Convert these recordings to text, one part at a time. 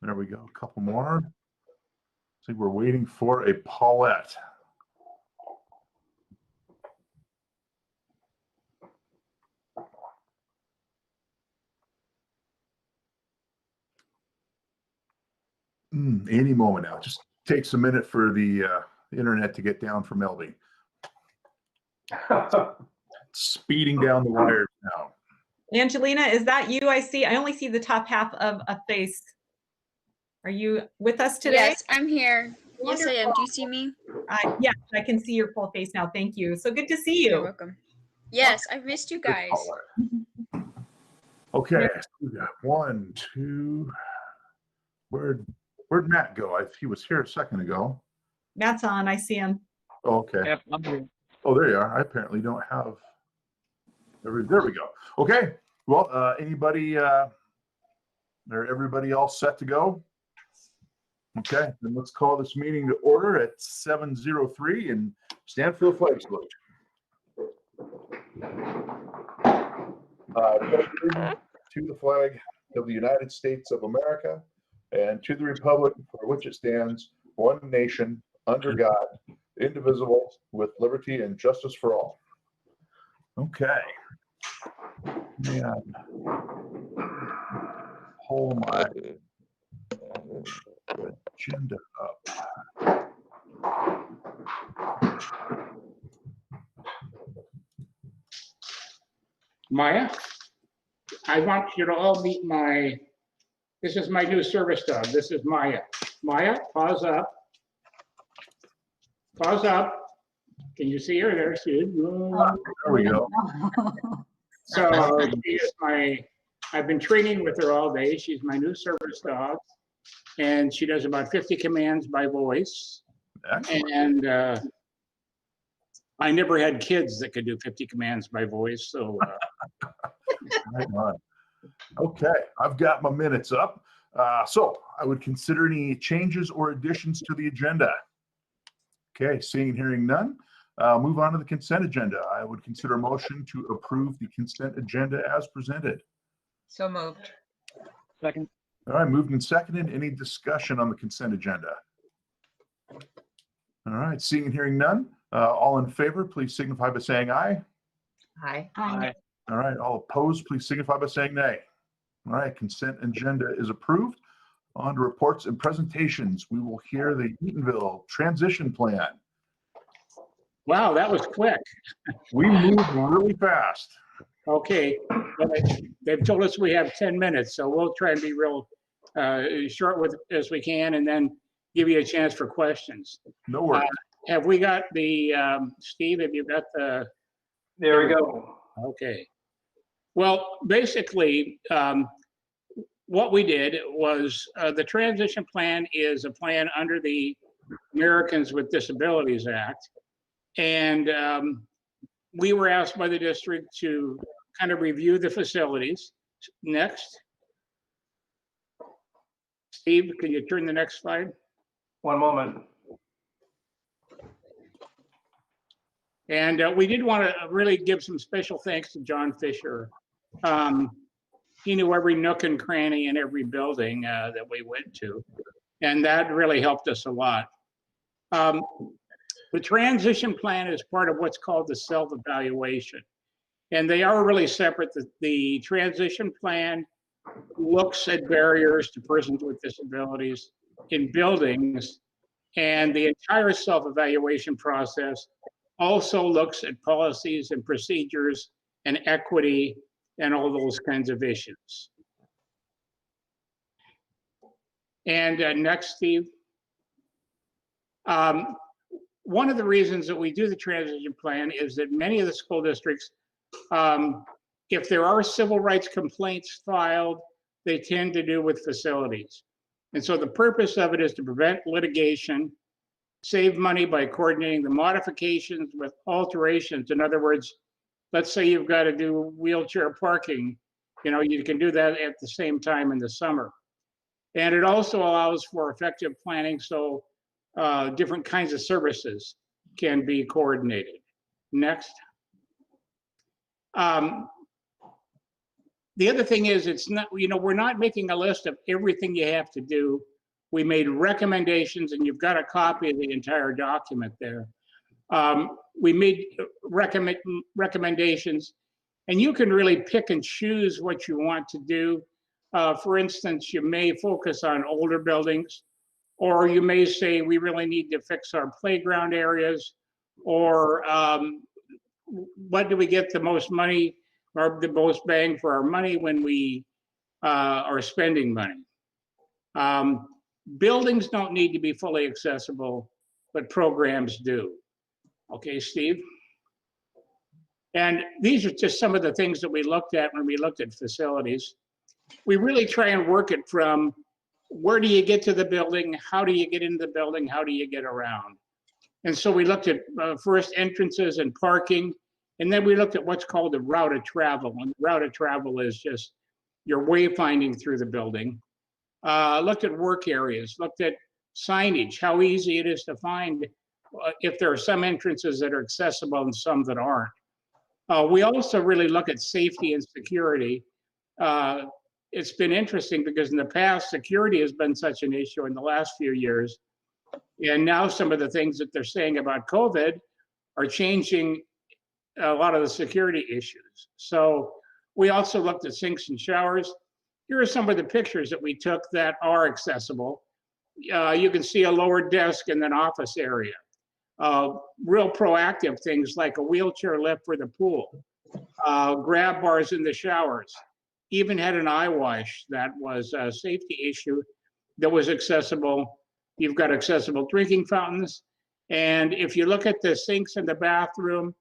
There we go. A couple more. I think we're waiting for a Paulette. Any moment now. Just takes a minute for the internet to get down from Melby. Speeding down the wires now. Angelina, is that you? I only see the top half of a face. Are you with us today? Yes, I'm here. Wonderful. Yes, I am. Do you see me? Yes, I can see your full face now. Thank you. So good to see you. You're welcome. Yes, I've missed you guys. Okay, we got 1, 2. Where'd Matt go? He was here a second ago. Matt's on. I see him. Oh, okay. Yep, I'm here. Oh, there you are. I apparently don't have. There we go. Okay. Well, anybody? Are everybody all set to go? Okay. Then let's call this meeting to order at 7:03 and stand for the flag salute. To the flag of the United States of America and to the republic for which it stands, one nation, under God, indivisible, with liberty and justice for all. Okay. Man. Pull my agenda up. Maya, I want you to all meet this is my new service dog. This is Maya. Maya, pause up. Pause up. Can you see her? There she is. There we go. So she is I've been training with her all day. She's my new service dog. And she does about 50 commands by voice. Excellent. And I never had kids that could do 50 commands by voice. So right on. Okay, I've got my minutes up. So I would consider any changes or additions to the agenda. Okay, seeing and hearing none. Move on to the consent agenda. I would consider a motion to approve the consent agenda as presented. So moved. second. All right, moved and seconded. Any discussion on the consent agenda? All right, seeing and hearing none. All in favor, please signify by saying aye. Aye. Aye. All right, all opposed, please signify by saying nay. All right, consent agenda is approved. On to reports and presentations. We will hear the Eatonville transition plan. Wow, that was quick. We moved really fast. Okay, well, they've told us we have 10 minutes, so we'll try and be real short with as we can, and then give you a chance for questions. No worries. Have we got the, Steve, have you got the? There we go. Okay. Well, basically, what we did was the transition plan is a plan under the Americans with Disabilities Act. And we were asked by the district to kind of review the facilities. Next. Steve, can you turn the next slide? One moment. And we did want to really give some special thanks to John Fisher. He knew every nook and cranny in every building that we went to, and that really helped us a lot. The transition plan is part of what's called the self-evaluation, and they are really separate. The transition plan looks at barriers to persons with disabilities in buildings, and the entire self-evaluation process also looks at policies and procedures and equity and all those kinds of issues. And next, Steve. One of the reasons that we do the transition plan is that many of the school districts, if there are civil rights complaints filed, they tend to do with facilities. And so the purpose of it is to prevent litigation, save money by coordinating the modifications with alterations. In other words, let's say you've got to do wheelchair parking, you can do that at the same time in the summer. And it also allows for effective planning, so different kinds of services can be coordinated. Next. The other thing is, it's not, we're not making a list of everything you have to do. We made recommendations, and you've got a copy of the entire document there. We made recommendations, and you can really pick and choose what you want to do. For instance, you may focus on older buildings, or you may say we really need to fix our playground areas, or what do we get the most money or the most bang for our money when we are spending money. Buildings don't need to be fully accessible, but programs do. Okay, Steve? And these are just some of the things that we looked at when we looked at facilities. We really try and work it from where do you get to the building? How do you get into the building? How do you get around? And so we looked at first entrances and parking, and then we looked at what's called the route of travel. And the route of travel is just your wayfinding through the building. Looked at work areas, looked at signage, how easy it is to find if there are some entrances that are accessible and some that aren't. We also really look at safety and security. It's been interesting because in the past, security has been such an issue in the last few years. And now some of the things that they're saying about COVID are changing a lot of the security issues. So we also looked at sinks and showers. Here are some of the pictures that we took that are accessible. You can see a lower desk in an office area. Real proactive things like a wheelchair lift for the pool, grab bars in the showers, even had an eye wash that was a safety issue that was accessible. You've got accessible drinking fountains. And if you look at the sinks in the bathroom,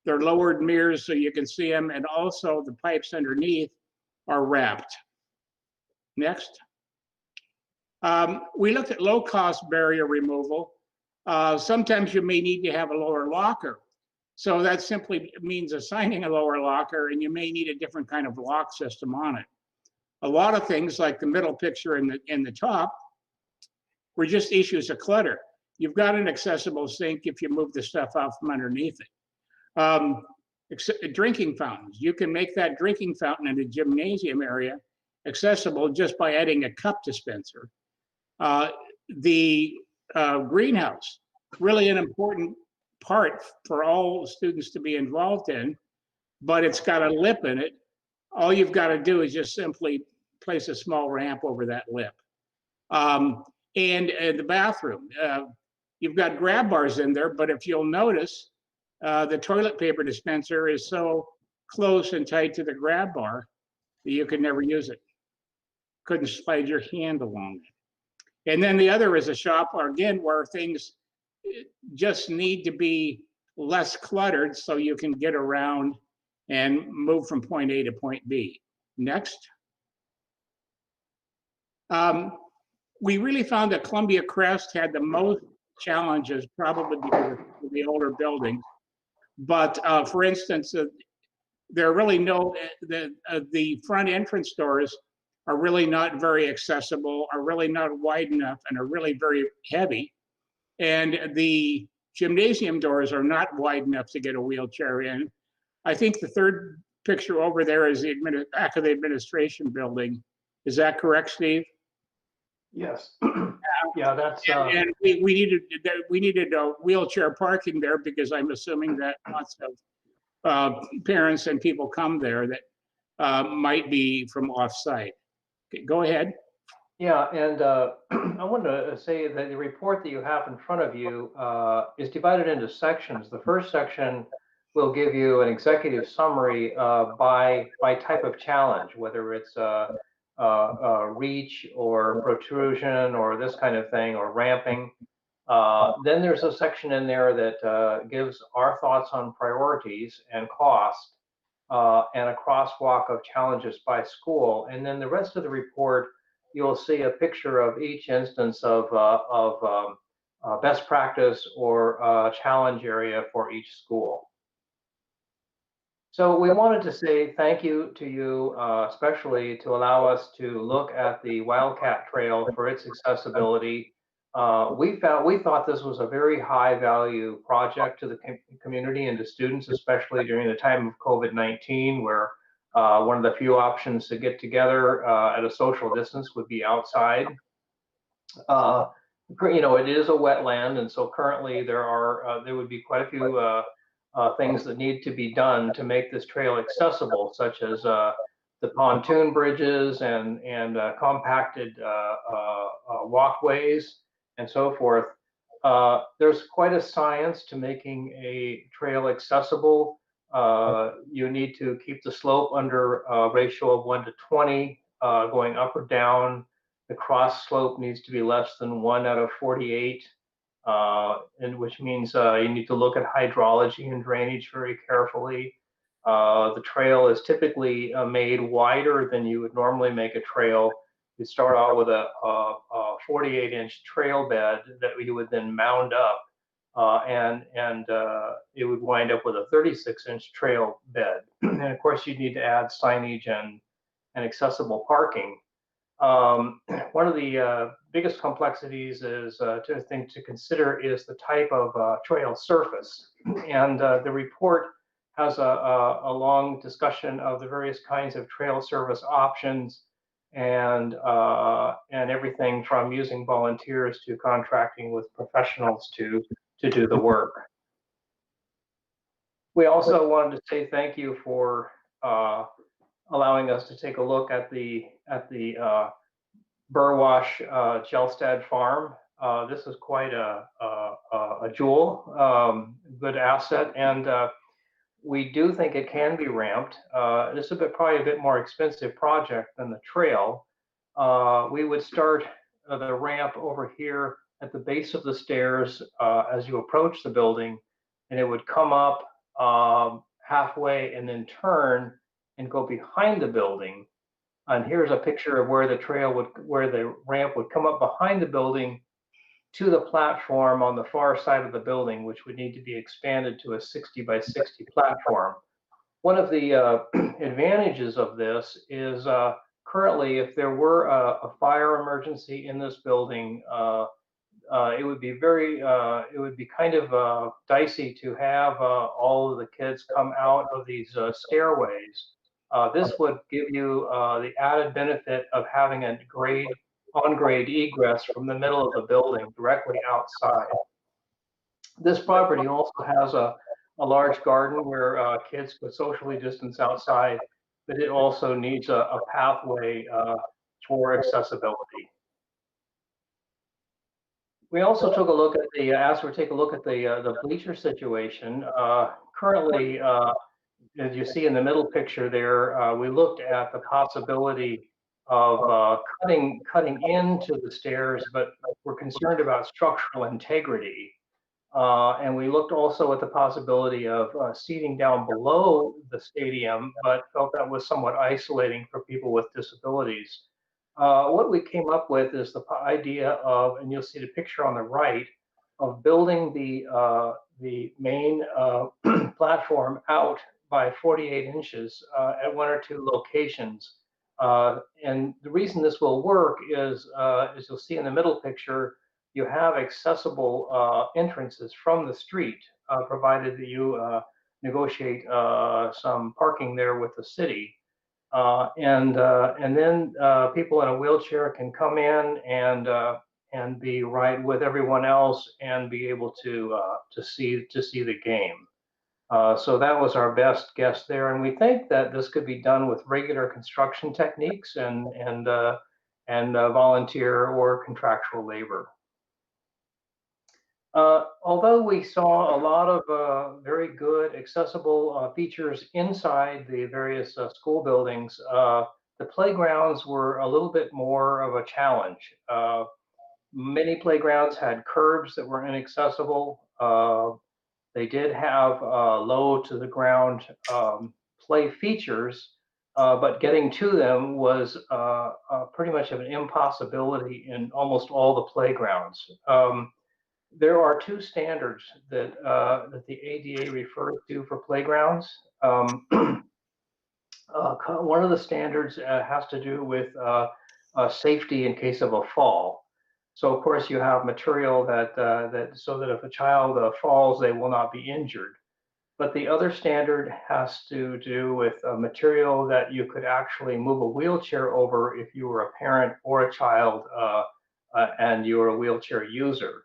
they're lowered mirrors so you can see them. And also the pipes underneath are wrapped. Next. We looked at low-cost barrier removal. Sometimes you may need to have a lower locker. So that simply means assigning a lower locker, and you may need a different kind of lock system on it. A lot of things like the middle picture in the top were just issues of clutter. You've got an accessible sink if you move the stuff out from underneath it. Drinking fountains. You can make that drinking fountain in a gymnasium area accessible just by adding a cup dispenser. The greenhouse, really an important part for all students to be involved in, but it's got a lip in it. All you've got to do is just simply place a small ramp over that lip. And the bathroom, you've got grab bars in there, but if you'll notice, the toilet paper dispenser is so close and tight to the grab bar that you could never use it. Couldn't slide your hand along it. And then the other is a shop, again, where things just need to be less cluttered so you can get around and move from point A to point B. Next. We really found that Columbia Crest had the most challenges, probably because of the older buildings. But for instance, there are really no, the front entrance doors are really not very accessible, are really not wide enough, and are really very heavy. And the gymnasium doors are not wide enough to get a wheelchair in. I think the third picture over there is the back of the administration building. Is that correct, Steve? Yes. Yeah, that's. And we needed a wheelchair parking there because I'm assuming that lots of parents and people come there that might be from off-site. Okay, go ahead. Yeah, and I wanted to say that the report that you have in front of you is divided into sections. The first section will give you an executive summary by type of challenge, whether it's reach or protrusion or this kind of thing, or ramping. Then there's a section in there that gives our thoughts on priorities and cost, and a crosswalk of challenges by school. And then the rest of the report, you'll see a picture of each instance of best practice or challenge area for each school. So we wanted to say thank you to you, especially to allow us to look at the Wildcat Trail for its accessibility. We thought this was a very high value project to the community and to students, especially during the time of COVID-19, where One of the few options to get together at a social distance would be outside. It is a wetland, and so currently there would be quite a few things that need to be done to make this trail accessible, such as the pontoon bridges and compacted walkways and so forth. There's quite a science to making a trail accessible. You need to keep the slope under a ratio of 1:20, going up or down. The cross slope needs to be less than 1/48, and which means you need to look at hydrology and drainage very carefully. The trail is typically made wider than you would normally make a trail. You start out with a 48-inch trail bed that you would then mound up, and it would wind up with a 36-inch trail bed. And of course, you need to add signage and accessible parking. One of the biggest complexities is to consider is the type of trail surface, and the report has a long discussion of the various kinds of trail service options, and everything from using volunteers to contracting with professionals to do the work. We also wanted to say thank you for allowing us to take a look at the Burwash Jelstad farm. This is quite a jewel, good asset, and we do think it can be ramped. This is probably a bit more expensive project than the trail. We would start the ramp over here at the base of the stairs as you approach the building, and it would come up halfway and then turn and go behind the building. And here's a picture of where the ramp would come up behind the building to the platform on the far side of the building, which would need to be expanded to a 60 by 60 platform. One of the advantages of this is currently, if there were a fire emergency in this building, it would be kind of dicey to have all of the kids come out of these stairways. This would give you the added benefit of having a on-grade egress from the middle of the building directly outside. This property also has a large garden where kids could socially distance outside, but it also needs a pathway for accessibility. We also took a look at the bleacher situation. Currently, as you see in the middle picture there, we looked at the possibility of cutting into the stairs, but we're concerned about structural integrity. And we looked also at the possibility of seating down below the stadium, but felt that was somewhat isolating for people with disabilities. What we came up with is the idea of, and you'll see the picture on the right, of building the main platform out by 48 inches at one or two locations. And the reason this will work is, as you'll see in the middle picture, you have accessible entrances from the street, provided that you negotiate some parking there with the city. And then people in a wheelchair can come in and be right with everyone else and be able to see the game. So that was our best guess there, and we think that this could be done with regular construction techniques and volunteer or contractual labor. Although we saw a lot of very good accessible features inside the various school buildings, the playgrounds were a little bit more of a challenge. Many playgrounds had curbs that were inaccessible. They did have low to the ground play features, but getting to them was pretty much of an impossibility in almost all the playgrounds. There are two standards that the ADA refers to for playgrounds. One of the standards has to do with safety in case of a fall. So of course you have material that so that if a child falls, they will not be injured. But the other standard has to do with a material that you could actually move a wheelchair over if you were a parent or a child and you're a wheelchair user.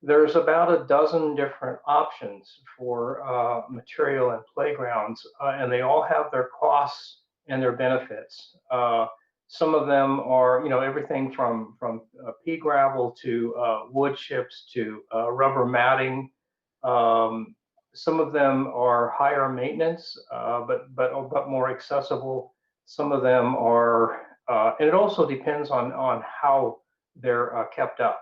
There's about a dozen different options for material and playgrounds, and they all have their costs and their benefits. Some of them are, everything from pea gravel to wood chips to rubber matting. Some of them are higher maintenance, but more accessible. Some of them are, and it also depends on how they're kept up.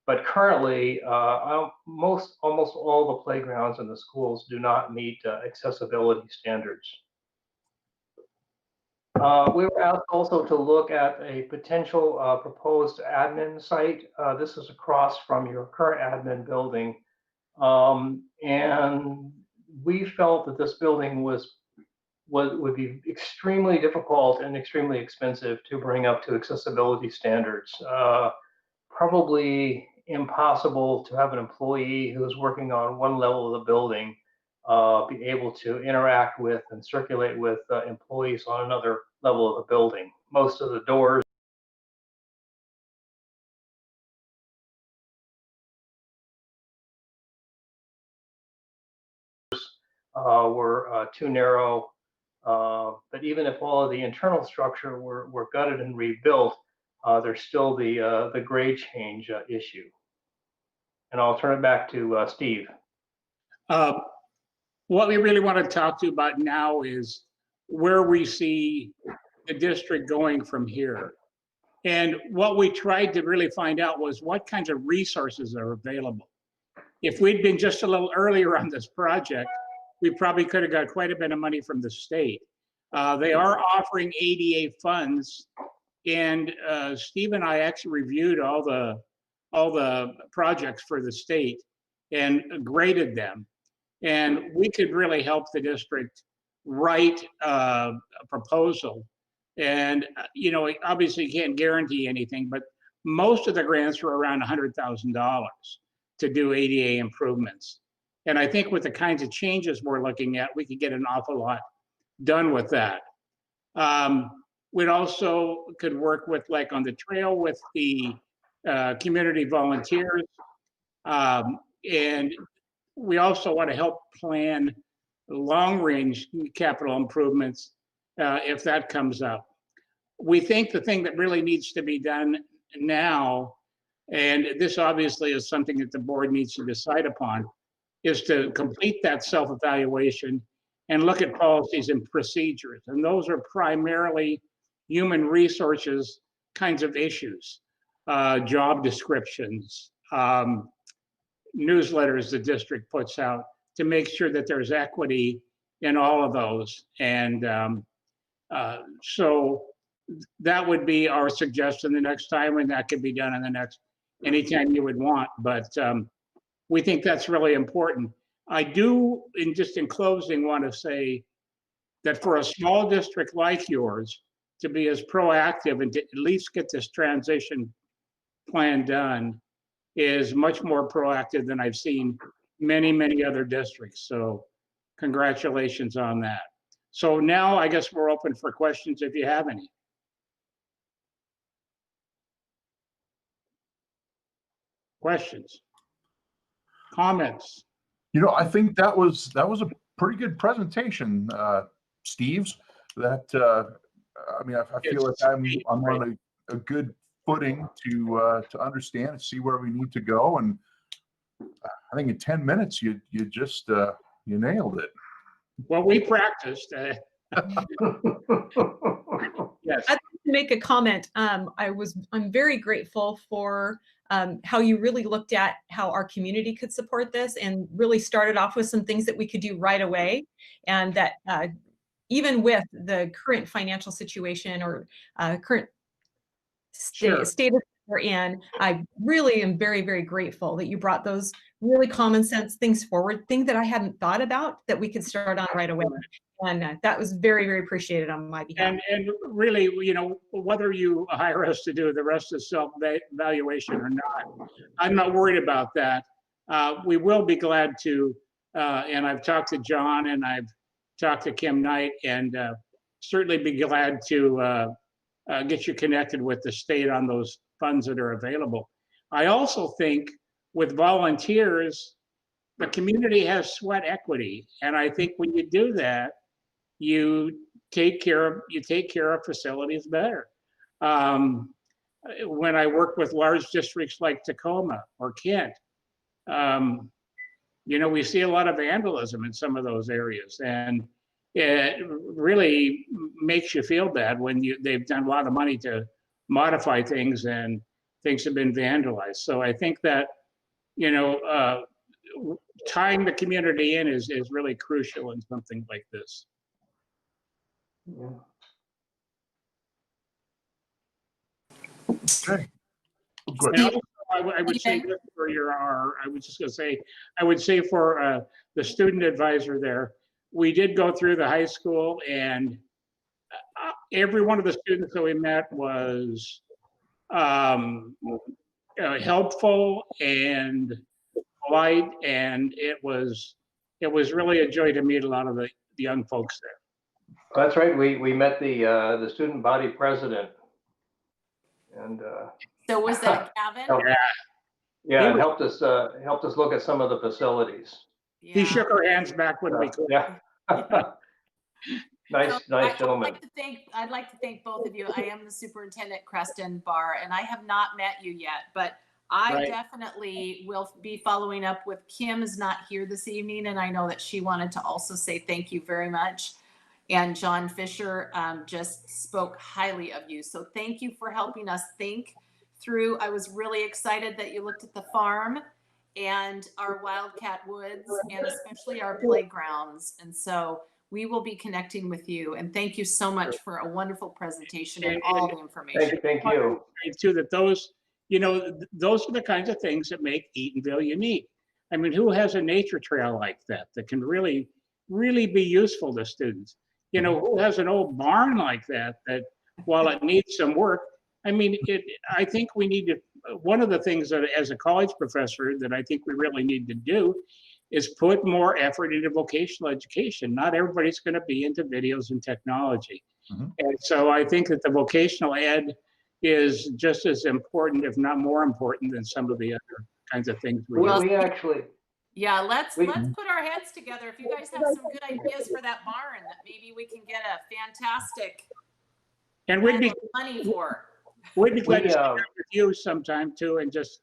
But currently, almost all the playgrounds in the schools do not meet accessibility standards. We were asked also to look at a potential proposed admin site. This is across from your current admin building. And we felt that this building would be extremely difficult and extremely expensive to bring up to accessibility standards. Probably impossible to have an employee who's working on one level of the building be able to interact with and circulate with employees on another level of the building. Most of the doors were too narrow. But even if all of the internal structure were gutted and rebuilt, there's still the grade change issue. And I'll turn it back to Steve. What we really want to talk to you about now is where we see the district going from here. And what we tried to really find out was what kinds of resources are available. If we'd been just a little earlier on this project, we probably could have got quite a bit of money from the state. They are offering ADA funds, and Steve and I actually reviewed all the projects for the state and graded them. And we could really help the district write a proposal. And obviously you can't guarantee anything, but most of the grants were around $100,000 to do ADA improvements. And I think with the kinds of changes we're looking at, we could get an awful lot done with that. We'd also could work with, like on the trail, with the community volunteers. And we also want to help plan long-range capital improvements if that comes up. We think the thing that really needs to be done now, and this obviously is something that the board needs to decide upon, is to complete that self-evaluation and look at policies and procedures. And those are primarily human resources kinds of issues, job descriptions, newsletters the district puts out to make sure that there's equity in all of those. And so that would be our suggestion the next time, and that could be done in the next, anytime you would want. But we think that's really important. I do, in closing, want to say that for a small district like yours to be as proactive and to at least get this transition plan done is much more proactive than I've seen many, many other districts. So congratulations on that. So now I guess we're open for questions if you have any. Questions? Comments? I think that was a pretty good presentation, Steve's. That I mean, I feel like I'm on a good footing to understand and see where we need to go. And I think in 10 minutes you just you nailed it. Well, we practiced. Yes. I'd like to make a comment. I'm very grateful for how you really looked at how our community could support this and really started off with some things that we could do right away. And that even with the current financial situation or current status we're in, I really am very, very grateful that you brought those really common sense things forward, things that I hadn't thought about that we could start on right away. And that was very, very appreciated on my behalf. And really, whether you hire us to do the rest of self-evaluation or not, I'm not worried about that. We will be glad to And I've talked to John and I've talked to Kim Knight, and certainly be glad to get you connected with the state on those funds that are available. I also think with volunteers, the community has sweat equity. And I think when you do that, you take care of facilities better. When I work with large districts like Tacoma or Kent, you know, we see a lot of vandalism in some of those areas, and it really makes you feel bad when they've done a lot of money to modify things and things have been vandalized. So I think that, you know, tying the community in is really crucial in something like this. Yeah. Okay. Good. And also, I would say this for I was just going to say, I would say for the student advisor there, we did go through the high school, and every one of the students that we met was helpful and polite, and it was really a joy to meet a lot of the young folks there. That's right. We met the student body president, and So was that Gavin? yeah, it helped us look at some of the facilities. He shook our hands back when we could. Yeah. Nice gentleman. I'd like to thank both of you. I am the superintendent, Creston Barr, and I have not met you yet, but I definitely will be following up with Kim is not here this evening, and I know that she wanted to also say thank you very much. And John Fisher just spoke highly of you. So thank you for helping us think through. I was really excited that you looked at the farm and our Wildcat Woods and especially our playgrounds. And so we will be connecting with you. And thank you so much for a wonderful presentation and all the information. Thank you. Too, that those, you know, those are the kinds of things that make Eatonville unique. I mean, who has a nature trail like that can really, really be useful to students? You know, who has an old barn like that while it needs some work, I mean, I think we need to, one of the things that as a college professor that I think we really need to do is put more effort into vocational education. Not everybody's going to be into videos and technology. And so I think that the vocational ed is just as important, if not more important, than some of the other kinds of things we do. We actually, yeah, let's put our heads together. If you guys have some good ideas for that barn that maybe we can get a fantastic and we'd be money for. We'd be glad to sit down with you sometime too, and just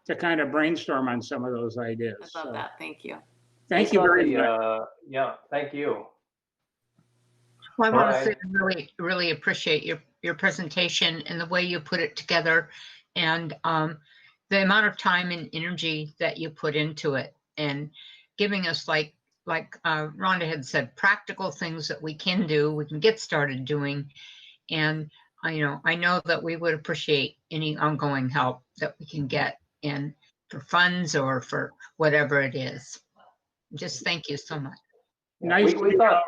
to kind of brainstorm on some of those ideas. I love that. Thank you. Thank you very much. Yeah, thank you. Well, I want to say I really appreciate your presentation and the way you put it together, and the amount of time and energy that you put into it, and giving us like Rhonda had said, practical things that we can do, we can get started doing. And I know that we would appreciate any ongoing help that we can get in for funds or for whatever it is. Just thank you so much. Nice. We thought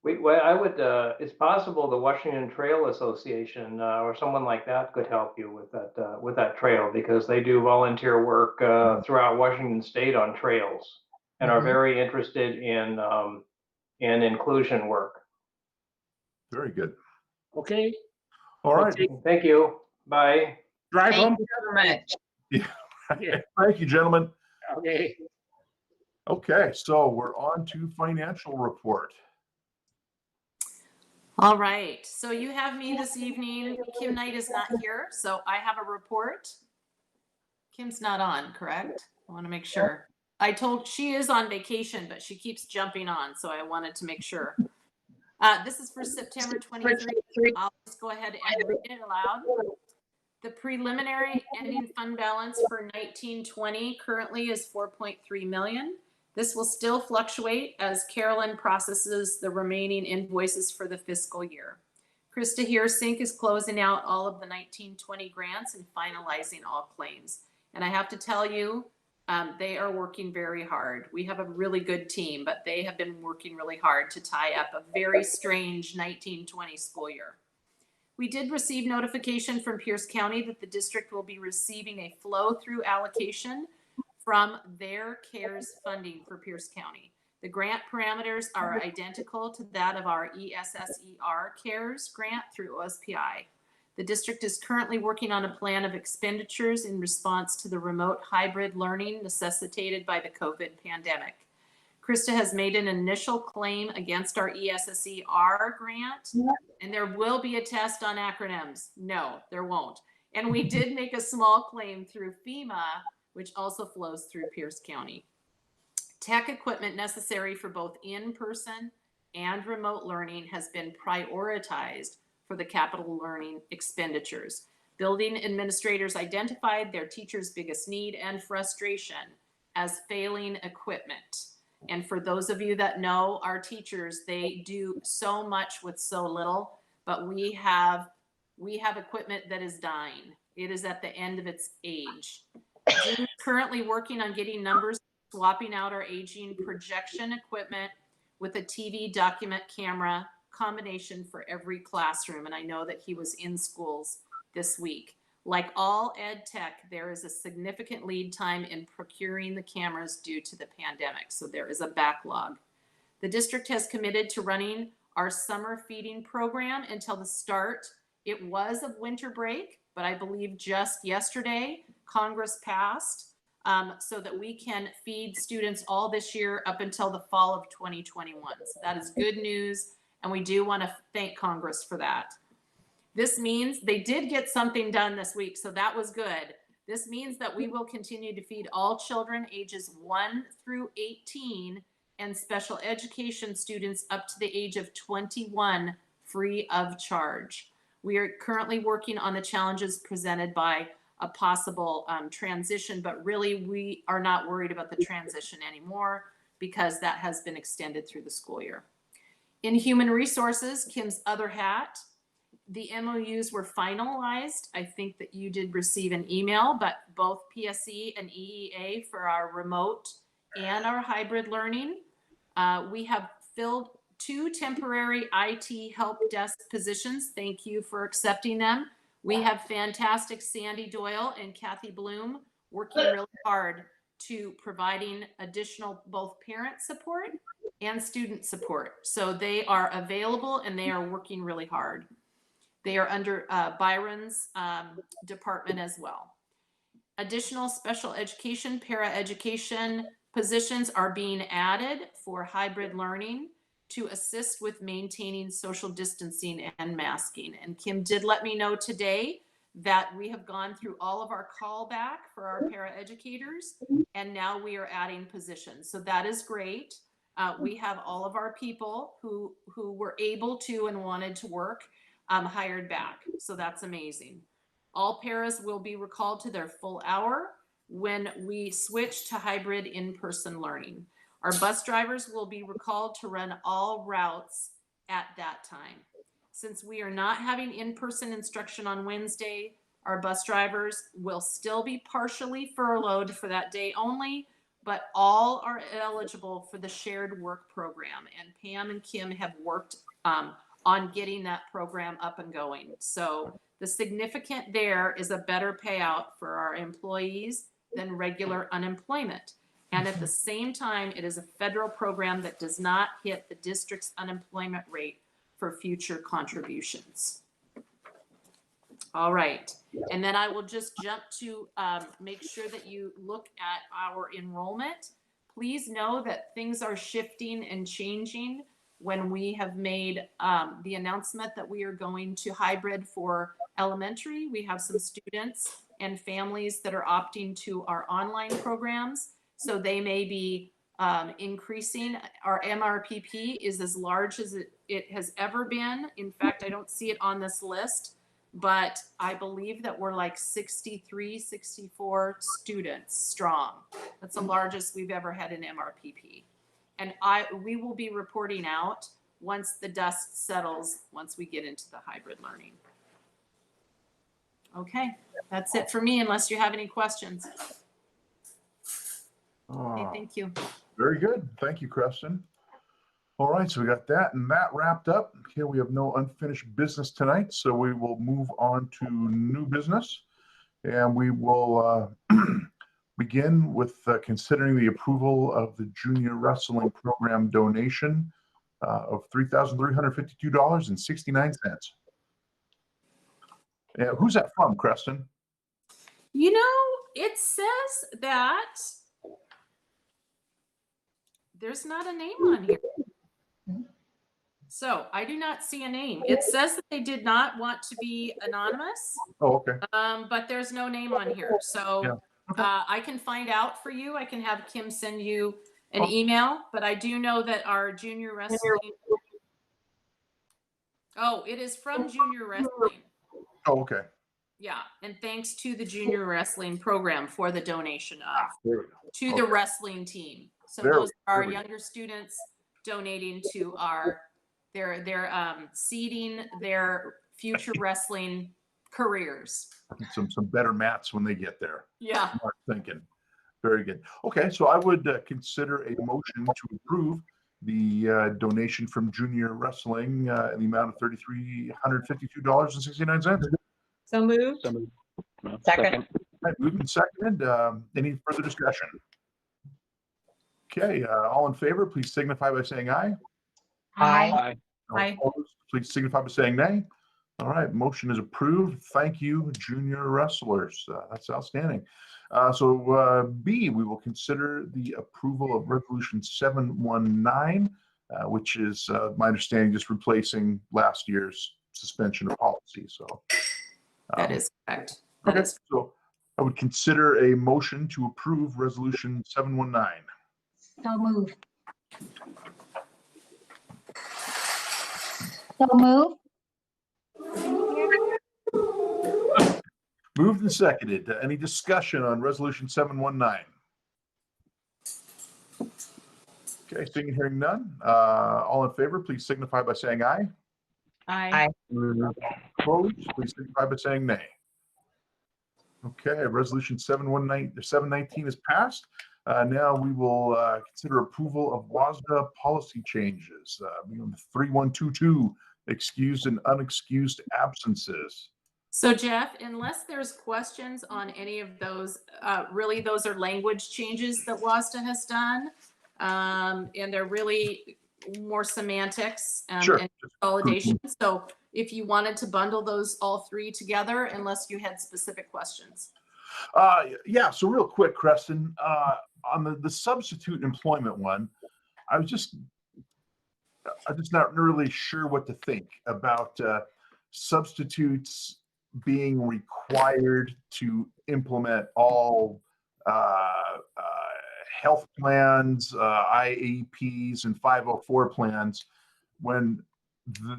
I would. It's possible the Washington Trail Association or someone like that could help you with that trail, because they do volunteer work throughout Washington State on trails and are very interested in inclusion work. Very good. Okay. All right. Thank you. Bye. Drive home. Thank you so much. Yeah. Thank you, gentlemen. Okay. Okay, so we're on to financial report. All right. So you have me this evening. Kim Knight is not here, so I have a report. Kim's not on, correct? I want to make sure. She is on vacation, but she keeps jumping on, so I wanted to make sure. This is for September 23. I'll just go ahead and read it aloud. The preliminary ending fund balance for 1920 currently is 4.3 million. This will still fluctuate as Carolyn processes the remaining invoices for the fiscal year. Krista Heersink is closing out all of the 1920 grants and finalizing all claims. And I have to tell you, they are working very hard. We have a really good team, but they have been working really hard to tie up a very strange 1920 school year. We did receive notification from Pierce County that the district will be receiving a flow-through allocation from their CARES funding for Pierce County. The grant parameters are identical to that of our ESSER CARES grant through OSPI. The district is currently working on a plan of expenditures in response to the remote hybrid learning necessitated by the COVID pandemic. Krista has made an initial claim against our ESSER grant, and there will be a test on acronyms. No, there won't. And we did make a small claim through FEMA, which also flows through Pierce County. Tech equipment necessary for both in-person and remote learning has been prioritized for the capital learning expenditures. Building administrators identified their teachers' biggest need and frustration as failing equipment. And for those of you that know our teachers, they do so much with so little, but we have equipment that is dying. It is at the end of its age. Zoom is currently working on getting numbers, swapping out our aging projection equipment with a TV document camera combination for every classroom. And I know that he was in schools this week. Like all ed tech, there is a significant lead time in procuring the cameras due to the pandemic. So there is a backlog. The district has committed to running our summer feeding program until the start. It was of winter break, but I believe just yesterday, Congress passed so that we can feed students all this year up until the fall of 2021. So that is good news. And we do want to thank Congress for that. This means they did get something done this week, so that was good. This means that we will continue to feed all children ages 1 through 18 and special education students up to the age of 21 free of charge. We are currently working on the challenges presented by a possible transition, but really we are not worried about the transition anymore because that has been extended through the school year. In human resources, Kim's other hat, the MOUs were finalized. I think that you did receive an email, but both PSE and EEA for our remote and our hybrid learning. We have filled 2 temporary IT help desk positions. Thank you for accepting them. We have fantastic Sandy Doyle and Kathy Bloom working really hard to providing additional both parent support and student support. So they are available and they are working really hard. They are under Byron's department as well. Additional special education, paraeducation positions are being added for hybrid learning to assist with maintaining social distancing and masking. And Kim did let me know today that we have gone through all of our callback for our paraeducators, and now we are adding positions. So that is great. We have all of our people who were able to and wanted to work hired back. So that's amazing. All paras will be recalled to their full hour when we switch to hybrid in-person learning. Our bus drivers will be recalled to run all routes at that time. Since we are not having in-person instruction on Wednesday, our bus drivers will still be partially furloughed for that day only, but all are eligible for the shared work program. And Pam and Kim have worked on getting that program up and going. So the significant there is a better payout for our employees than regular unemployment. And at the same time, it is a federal program that does not hit the district's unemployment rate for future contributions. All right. And then I will just jump to make sure that you look at our enrollment. Please know that things are shifting and changing. When we have made the announcement that we are going to hybrid for elementary, we have some students and families that are opting to our online programs. So they may be increasing. Our MRPP is as large as it has ever been. In fact, I don't see it on this list, but I believe that we're like 63, 64 students strong. That's the largest we've ever had in MRPP. And we will be reporting out once the dust settles, once we get into the hybrid learning. Okay, that's it for me, unless you have any questions. Okay, thank you. Very good. Thank you, Creston. All right, so we got that and that wrapped up. Here we have no unfinished business tonight, so we will move on to new business. And we will begin with considering the approval of the junior wrestling program donation of $3,352.69. Who's that from, Creston? You know, it says that there's not a name on here. So I do not see a name. It says that they did not want to be anonymous, Oh, okay. but there's no name on here. So Yeah. Okay. I can find out for you. I can have Kim send you an Okay. email, but I do know that our junior wrestling. Oh, it is from junior wrestling. Oh, okay. Yeah, and thanks to the junior wrestling program for the donation of There we go. to the wrestling team. So There- those are there our we go. younger students donating to our they're seeding their future wrestling careers. Some better mats when they get there. Yeah. Smart thinking. Very good. Okay, so I would consider a motion to approve the donation from junior wrestling in the amount of $3,352.69. So moved. Second. Moved and seconded. Any further discussion? Okay, all in favor, please signify by saying aye. Aye. All Aye. opposed, please signify by saying nay. All right, motion is approved. Thank you, junior wrestlers. That's outstanding. So B, we will consider the approval of Resolution 719, which is, my understanding, just replacing last year's suspension of policy. So That is correct. That okay. is So I would consider a motion to approve Resolution 719. So moved. So moved. Moved and seconded. Any discussion on Resolution 719? Okay, seeing and hearing none. All in favor, please signify by saying aye. Aye. Opposed, please signify by saying nay. Okay, Resolution 719 is passed. Now we will consider approval of WASDA policy changes. 3122, excused and unexcused absences. So Jeff, unless there's questions on any of those, really those are language changes that WASDA has done. And they're really more semantics Sure. and consolidation. So if you wanted to bundle those all three together, unless you had specific questions. Yeah, so real quick, Creston, on the substitute employment one, I'm just not really sure what to think about substitutes being required to implement all health plans, IEPs, and 504 plans when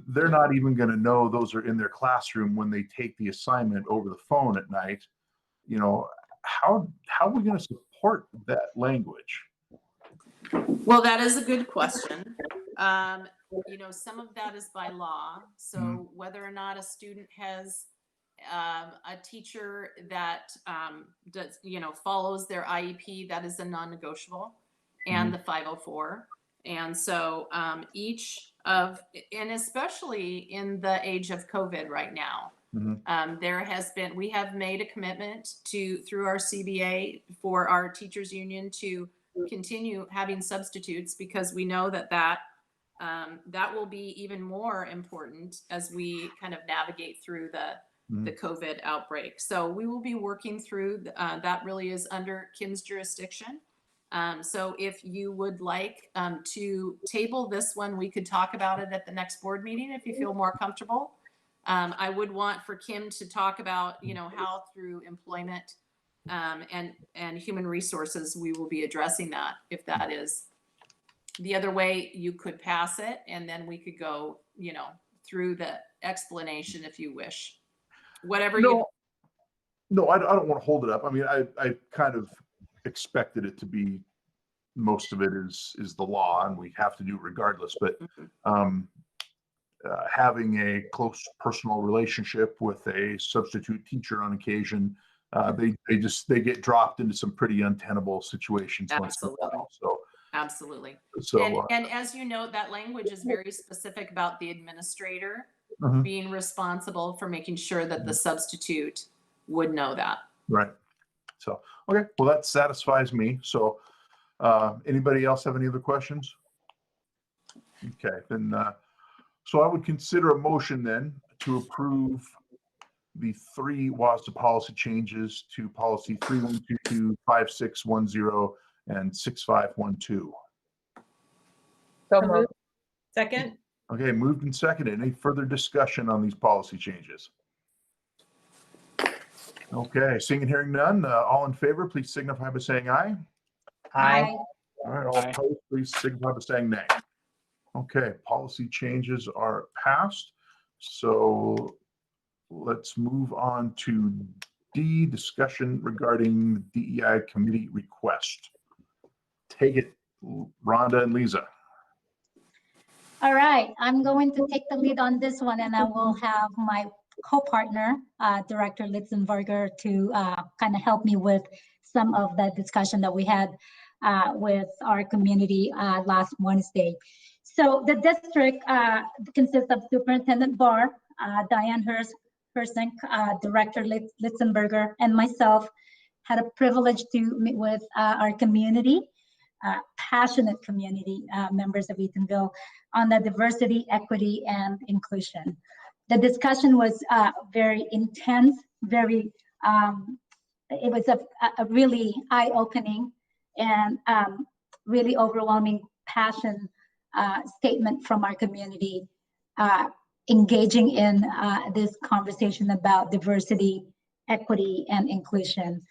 they're not even going to know those are in their classroom when they take the assignment over the phone at night. You know, how are we going to support that language? Well, that is a good question. You know, some of that is by law. So whether or not a student has a teacher that does, you know, follows their IEP, that is a non-negotiable, and the 504. And so each of, and especially in the age of COVID right now, there has been, we have made a commitment through our CBA for our teachers union to continue having substitutes, because we know that will be even more important as we kind of navigate through the COVID outbreak. So we will be working through that. Really is under Kim's jurisdiction. So if you would like to table this one, we could talk about it at the next board meeting if you feel more comfortable. I would want for Kim to talk about, you know, how through employment and human resources we will be addressing that. If that is the other way, you could pass it, and then we could go, you know, through the explanation if you wish. Whatever you. No, I don't want to hold it up. I mean, I kind of expected it to be, most of it is the law, and we have to do it regardless. But having a close personal relationship with a substitute teacher on occasion, they get dropped into some pretty untenable situations once in a while. So Absolutely. so and as you know, that language is very specific about the administrator being responsible for making sure that the substitute would know that. right. So, okay, well, that satisfies me. So anybody else have any other questions? Okay, then, so I would consider a motion then to approve the 3 WASDA policy changes to policy 3122, 5610, and 6512. So moved. Second? Okay, moved and seconded. Any further discussion on these policy changes? Okay, seeing and hearing none, all in favor, please signify by saying aye. Aye. All right, all Aye. opposed, please signify by saying nay. Okay, policy changes are passed. So let's move on to D, discussion regarding the DEI committee request. Take it, Rhonda and Lisa. All right, I'm going to take the lead on this one, and I will have my co-partner, Director Litzenberger, to kind of help me with some of the discussion that we had with our community last Wednesday. So the district consists of Superintendent Barr, Diane Hersink, Director Litzenberger, and myself. Had a privilege to meet with our community, passionate community members of Eatonville on the diversity, equity, and inclusion. The discussion was very intense, very, it was a really eye-opening and really overwhelming passion statement from our community, engaging in this conversation about diversity, equity, and inclusion.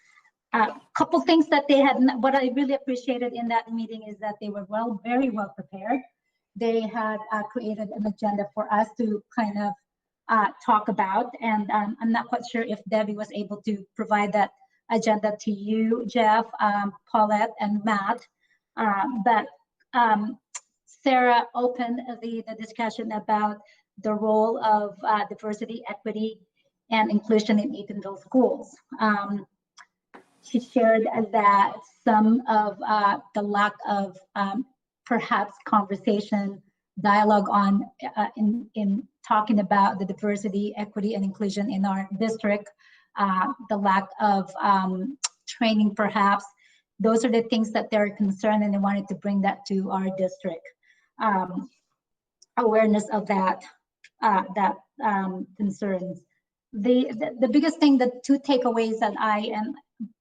A couple things that they had, what I really appreciated in that meeting is that they were very well prepared. They had created an agenda for us to kind of talk about, and I'm not quite sure if Debbie was able to provide that agenda to you, Jeff, Paulette, and Matt, but Sarah opened the discussion about the role of diversity, equity, and inclusion in Eatonville schools. She shared that some of the lack of perhaps conversation, dialogue on in talking about the diversity, equity, and inclusion in our district, the lack of training perhaps, those are the things that they're concerned, and they wanted to bring that to our district. Awareness of that concerns. The biggest thing, the 2 takeaways that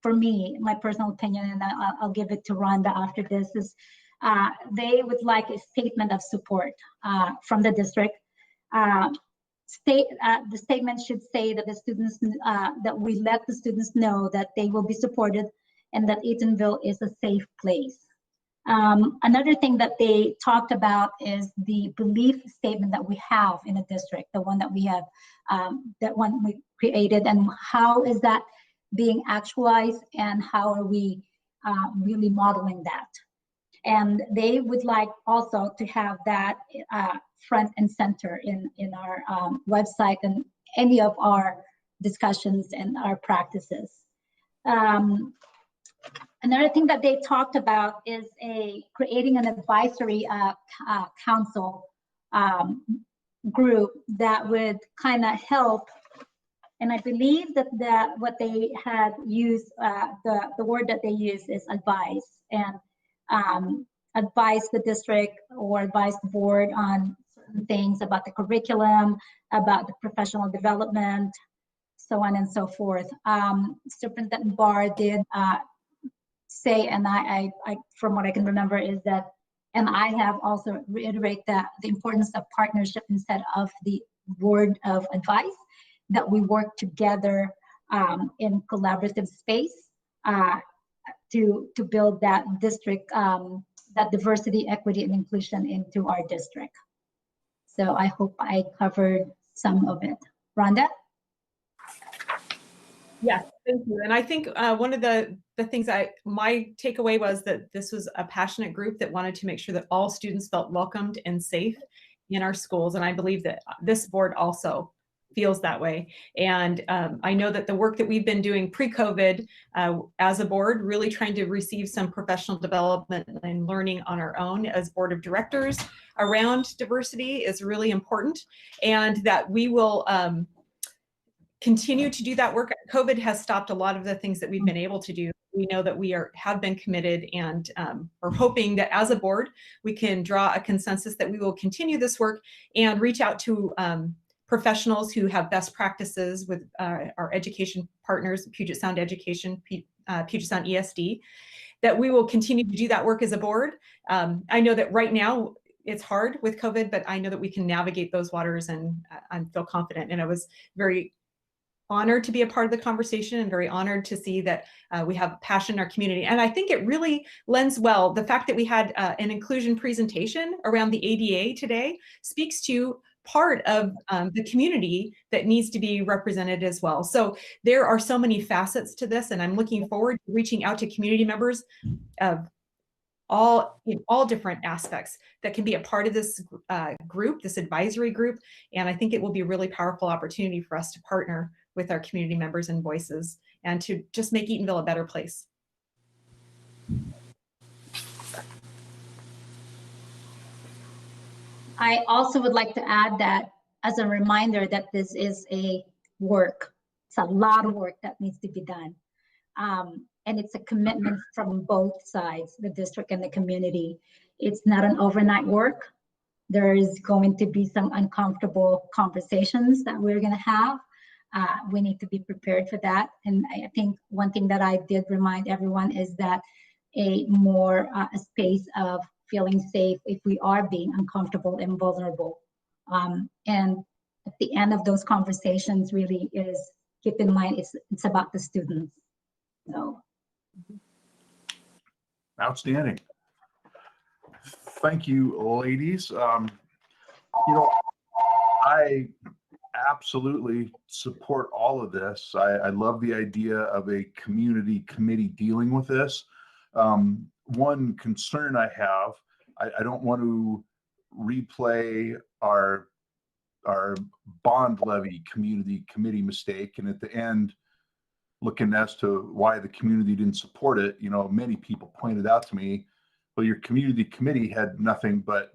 for me, my personal opinion, and I'll give it to Rhonda after this, is they would like a statement of support from the district. The statement should say that the students, that we let the students know that they will be supported and that Eatonville is a safe place. Another thing that they talked about is the belief statement that we have in the district, the one that we have, that one we created, and how is that being actualized, and how are we really modeling that. And they would like also to have that front and center in our website and any of our discussions and our practices. Another thing that they talked about is creating an advisory council group that would kind of help. And I believe that what they had used, the word that they used is advise, and advise the district or advise the board on certain things about the curriculum, about the professional development, so on and so forth. Superintendent Barr did say, and I from what I can remember is that, and I have also reiterated that the importance of partnership instead of the word of advice, that we work together in collaborative space to build that district, that diversity, equity, and inclusion into our district. So I hope I covered some of it. Rhonda? Yes, thank you. And I think one of the things my takeaway was that this was a passionate group that wanted to make sure that all students felt welcomed and safe in our schools. And I believe that this board also feels that way. And I know that the work that we've been doing pre-COVID as a board, really trying to receive some professional development and learning on our own as board of directors around diversity is really important. And that we will continue to do that work. COVID has stopped a lot of the things that we've been able to do. We know that we have been committed and are hoping that as a board, we can draw a consensus that we will continue this work and reach out to professionals who have best practices with our education partners, Puget Sound Education, Puget Sound ESD, that we will continue to do that work as a board. I know that right now it's hard with COVID, but I know that we can navigate those waters, and I feel confident. And I was very honored to be a part of the conversation and very honored to see that we have passion in our community. And I think it really lends well. The fact that we had an inclusion presentation around the ADA today speaks to part of the community that needs to be represented as well. So there are so many facets to this, and I'm looking forward to reaching out to community members of all different aspects that can be a part of this group, this advisory group. And I think it will be a really powerful opportunity for us to partner with our community members and voices and to just make Eatonville a better place. I also would like to add that as a reminder that this is a work. It's a lot of work that needs to be done. And it's a commitment from both sides, the district and the community. It's not an overnight work. There is going to be some uncomfortable conversations that we're going to have. We need to be prepared for that. And I think one thing that I did remind everyone is that a space of feeling safe if we are being uncomfortable and vulnerable. And at the end of those conversations really is, keep in mind, it's about the students. So. Outstanding. Thank you, ladies. I absolutely support all of this. I love the idea of a community committee dealing with this. One concern I have, I don't want to replay our bond levy community committee mistake, and at the end, looking as to why the community didn't support it, many people pointed out to me, well, your community committee had nothing but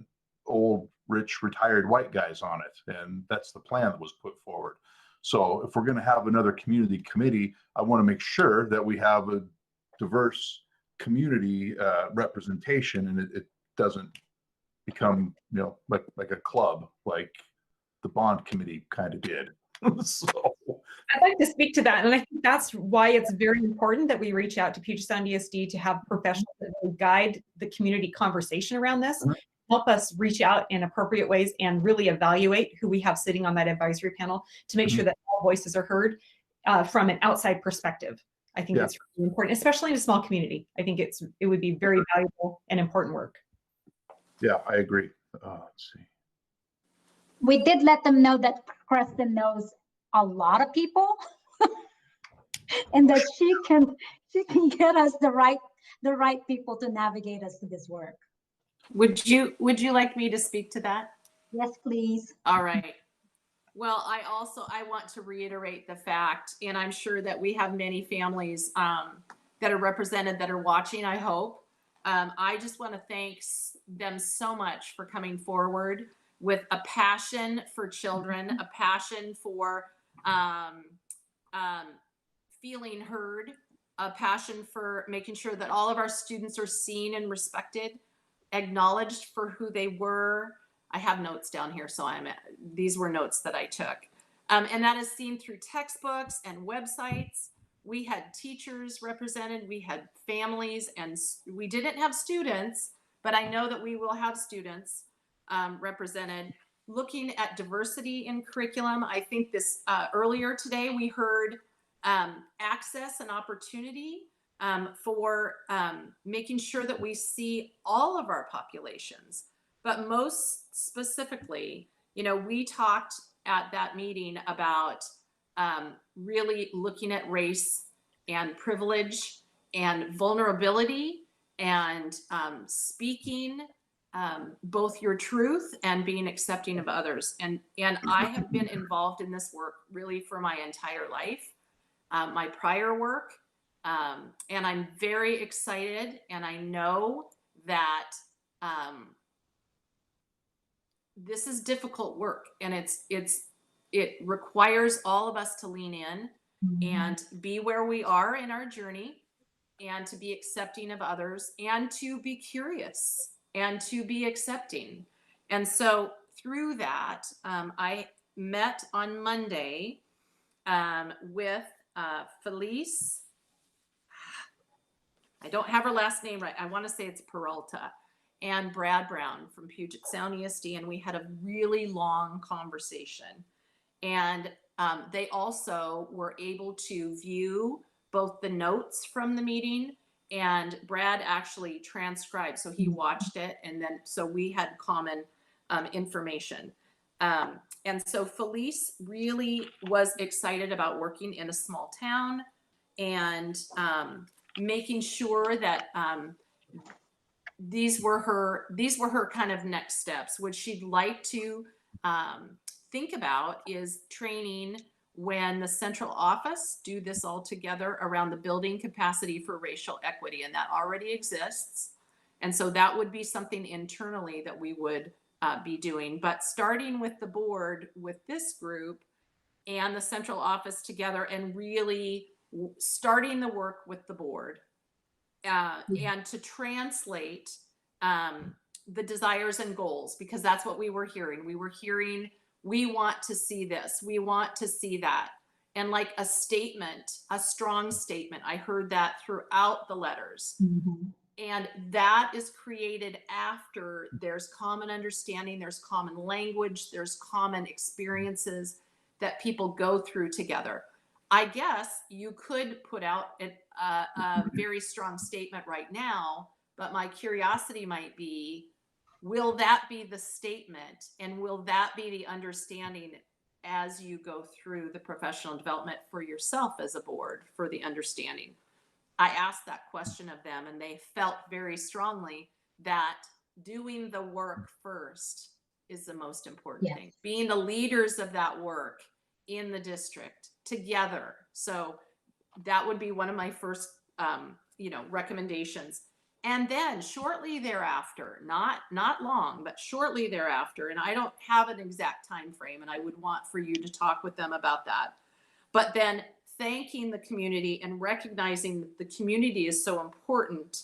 old, rich, retired white guys on it. And that's the plan that was put forward. So if we're going to have another community committee, I want to make sure that we have a diverse community representation, and it doesn't become, like a club, like the bond committee kind of did. So I'd like to speak to that, and I think that's why it's very important that we reach out to Puget Sound ESD to have professionals that will guide the community conversation around this, help us reach out in appropriate ways and really evaluate who we have sitting on that advisory panel to make sure that all voices are heard from an outside perspective. I think it's really important, especially in a small community. I think it would be very valuable and important work. Yeah, I agree. Let's see. We did let them know that Preston knows a lot of people and that she can get us the right people to navigate us to this work. Would you like me to speak to that? Yes, please. All right. Well, I want to reiterate the fact, and I'm sure that we have many families that are represented that are watching, I hope. I just want to thank them so much for coming forward with a passion for children, a passion for feeling heard, a passion for making sure that all of our students are seen and respected, acknowledged for who they were. I have notes down here, so these were notes that I took. And that is seen through textbooks and websites. We had teachers represented, we had families, and we didn't have students, but I know that we will have students represented. Looking at diversity in curriculum, I think this earlier today we heard access and opportunity for making sure that we see all of our populations. But most specifically, we talked at that meeting about really looking at race and privilege and vulnerability and speaking both your truth and being accepting of others. And I have been involved in this work really for my entire life, my prior work. And I'm very excited, and I know that this is difficult work, and it's it requires all of us to lean in and be where we are in our journey, and to be accepting of others, and to be curious, and to be accepting. And so through that, I met on Monday with Felice. I don't have her last name right. I want to say it's Peralta, and Brad Brown from Puget Sound ESD. And we had a really long conversation. And they also were able to view both the notes from the meeting, and Brad actually transcribed. So he watched it, and then so we had common information. And so Felice really was excited about working in a small town, and making sure that these were her kind of next steps. What she'd like to think about is training when the central office do this all together around the building capacity for racial equity, and that already exists. And so that would be something internally that we would be doing. But starting with the board, with this group and the central office together, and really starting the work with the board, and to translate the desires and goals, because that's what we were hearing. We were hearing, we want to see this, we want to see that. And like a statement, a strong statement, I heard that throughout the letters. And that is created after there's common understanding, there's common language, there's common experiences that people go through together. I guess you could put out a very strong statement right now, but my curiosity might be, will that be the statement, and will that be the understanding as you go through the professional development for yourself as a board, for the understanding? I asked that question of them, and they felt very strongly that doing the work first is the most important thing. Being the leaders of that work in the district together. So that would be one of my first, recommendations. And then shortly thereafter, not long, but shortly thereafter, and I don't have an exact time frame, and I would want for you to talk with them about that. But then thanking the community and recognizing that the community is so important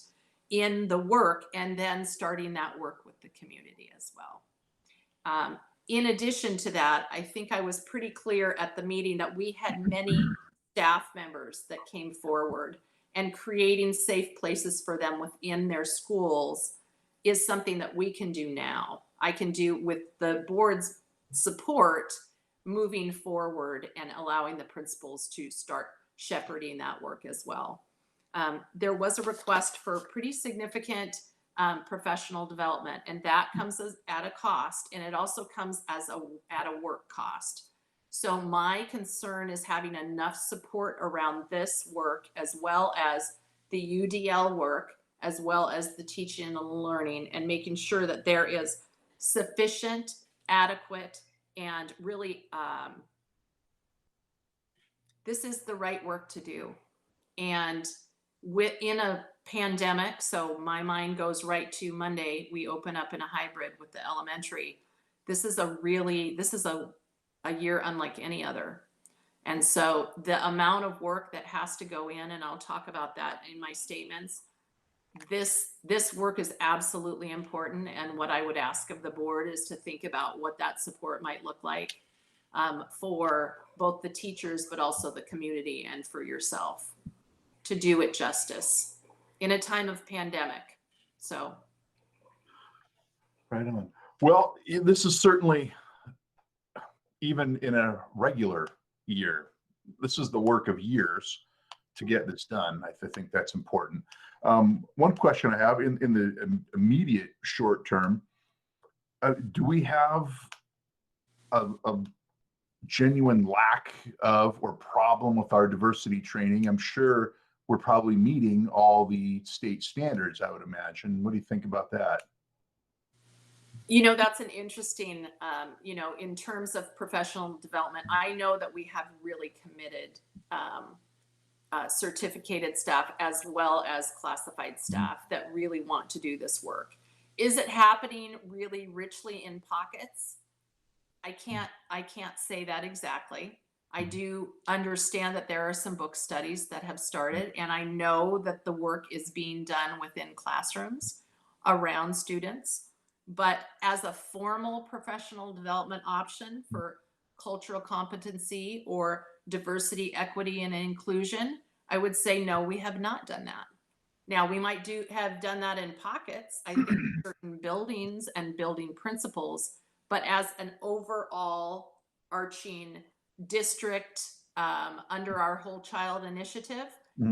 in the work, and then starting that work with the community as well. In addition to that, I think I was pretty clear at the meeting that we had many staff members that came forward, and creating safe places for them within their schools is something that we can do now. I can do with the board's support moving forward, and allowing the principals to start shepherding that work as well. There was a request for pretty significant professional development, and that comes at a cost, and it also comes at a work cost. So my concern is having enough support around this work, as well as the UDL work, as well as the teaching and learning, and making sure that there is sufficient, adequate, and really this is the right work to do. And within a pandemic, so my mind goes right to Monday, we open up in a hybrid with the elementary. This is a year unlike any other. And so the amount of work that has to go in, and I'll talk about that in my statements, this work is absolutely important. And what I would ask of the board is to think about what that support might look like for both the teachers, but also the community, and for yourself, to do it justice in a time of pandemic. So. Right on. Well, this is certainly, even in a regular year, this is the work of years to get this done. I think that's important. One question I have in the immediate short term, do we have a genuine lack of or problem with our diversity training? I'm sure we're probably meeting all the state standards, I would imagine. What do you think about that? That's an interesting, in terms of professional development, I know that we have really committed certificated staff, as well as classified staff, that really want to do this work. Is it happening really richly in pockets? I can't say that exactly. I do understand that there are some book studies that have started, and I know that the work is being done within classrooms around students. But as a formal professional development option for cultural competency or diversity, equity, and inclusion, I would say no, we have not done that. Now, we might have done that in pockets, I think, certain buildings and building principles, but as an overall arching district under our Whole Child Initiative,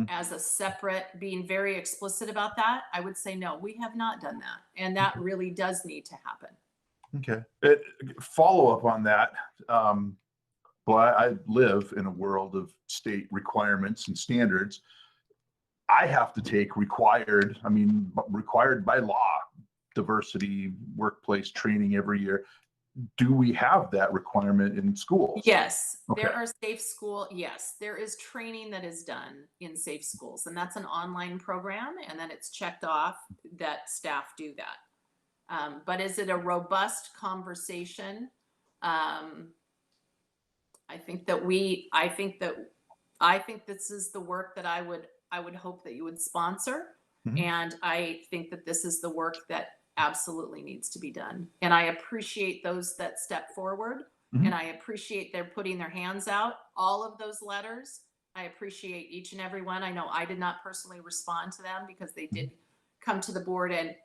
as a separate, being very explicit about that, I would say no, we have not done that. And that really does need to happen. Okay. Follow up on that. Well, I live in a world of state requirements and standards. I have to take required by law, diversity workplace training every year. Do we have that requirement in schools? Yes, Okay. there are safe school. Yes, there is training that is done in safe schools, and that's an online program, and then it's checked off that staff do that. But is it a robust conversation? I think this is the work that I would hope that you would sponsor. Mhm. And I think that this is the work that absolutely needs to be done. And I appreciate those that step forward. Mhm. And I appreciate they're putting their hands out. All of those letters, I appreciate each and every one. I know I did not personally respond to them because they did come to the board and,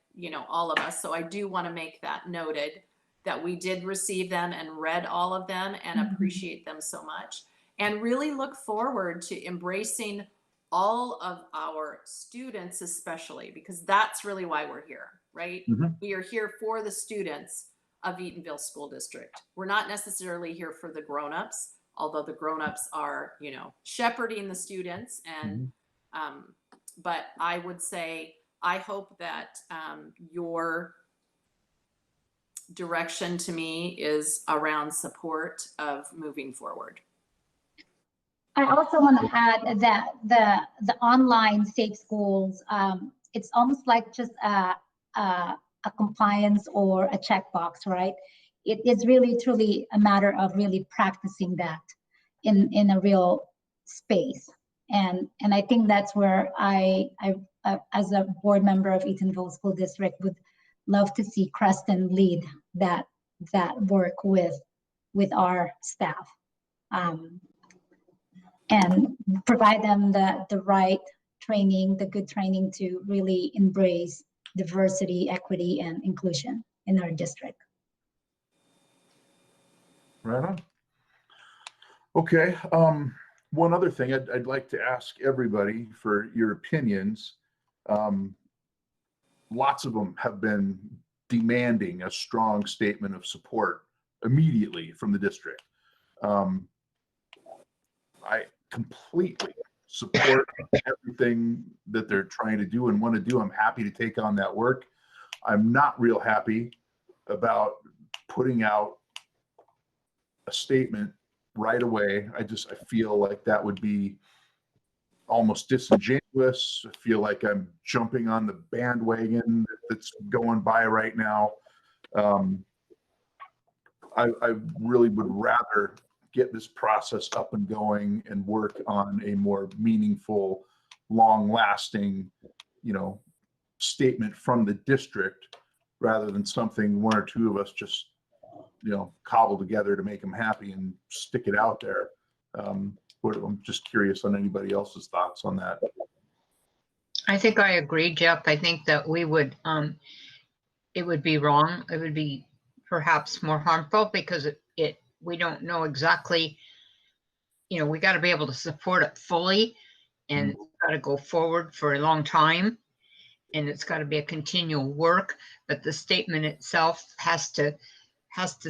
all of us. So I do want to make that noted that we did receive them and read all of them and appreciate them so much. And really look forward to embracing all of our students, especially because that's really why we're here, right? Mhm. We are here for the students of Eatonville School District. We're not necessarily here for the grown-ups, although the grown-ups are, shepherding the students. And, but I would say, I hope that your direction to me is around support of moving forward. I also want to add that the online safe schools, it's almost like just a compliance or a checkbox, right? It is really truly a matter of really practicing that in a real space, and I think that's where I as a board member of Eatonville School District would love to see Creston lead that work with our staff. And provide them the right training, the good training to really embrace diversity, equity, and inclusion in our district. Right on. Okay. One other thing I'd like to ask everybody for your opinions. Lots of them have been demanding a strong statement of support immediately from the district. I completely support everything that they're trying to do and want to do. I'm happy to take on that work. I'm not real happy about putting out a statement right away. I feel like that would be almost disingenuous. I feel like I'm jumping on the bandwagon that's going by right now. I really would rather get this process up and going and work on a more meaningful, long-lasting, statement from the district rather than something one or two of us just, cobble together to make them happy and stick it out there. I'm just curious on anybody else's thoughts on that. I think I agree, Jeff. I think that we would, it would be wrong. It would be perhaps more harmful because we don't know exactly, we got to be able to support it fully, and it's got to go forward for a long time, and it's got to be a continual work, but the statement itself has to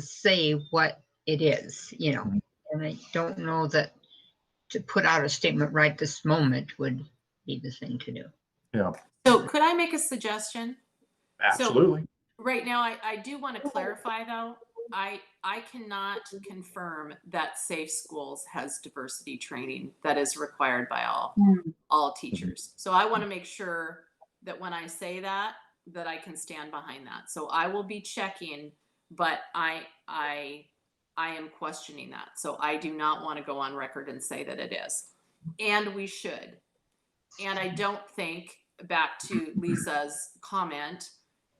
say what it is, and I don't know that to put out a statement right this moment would be the thing to do. Yeah. So could I make a suggestion? Absolutely. So right now, I do want to clarify though, I cannot confirm that Safe Schools has diversity training that is required by all teachers. So I want to make sure that when I say that I can stand behind that. So I will be checking, but I I am questioning that. So I do not want to go on record and say that it is. And we should. And I don't think, back to Lisa's comment,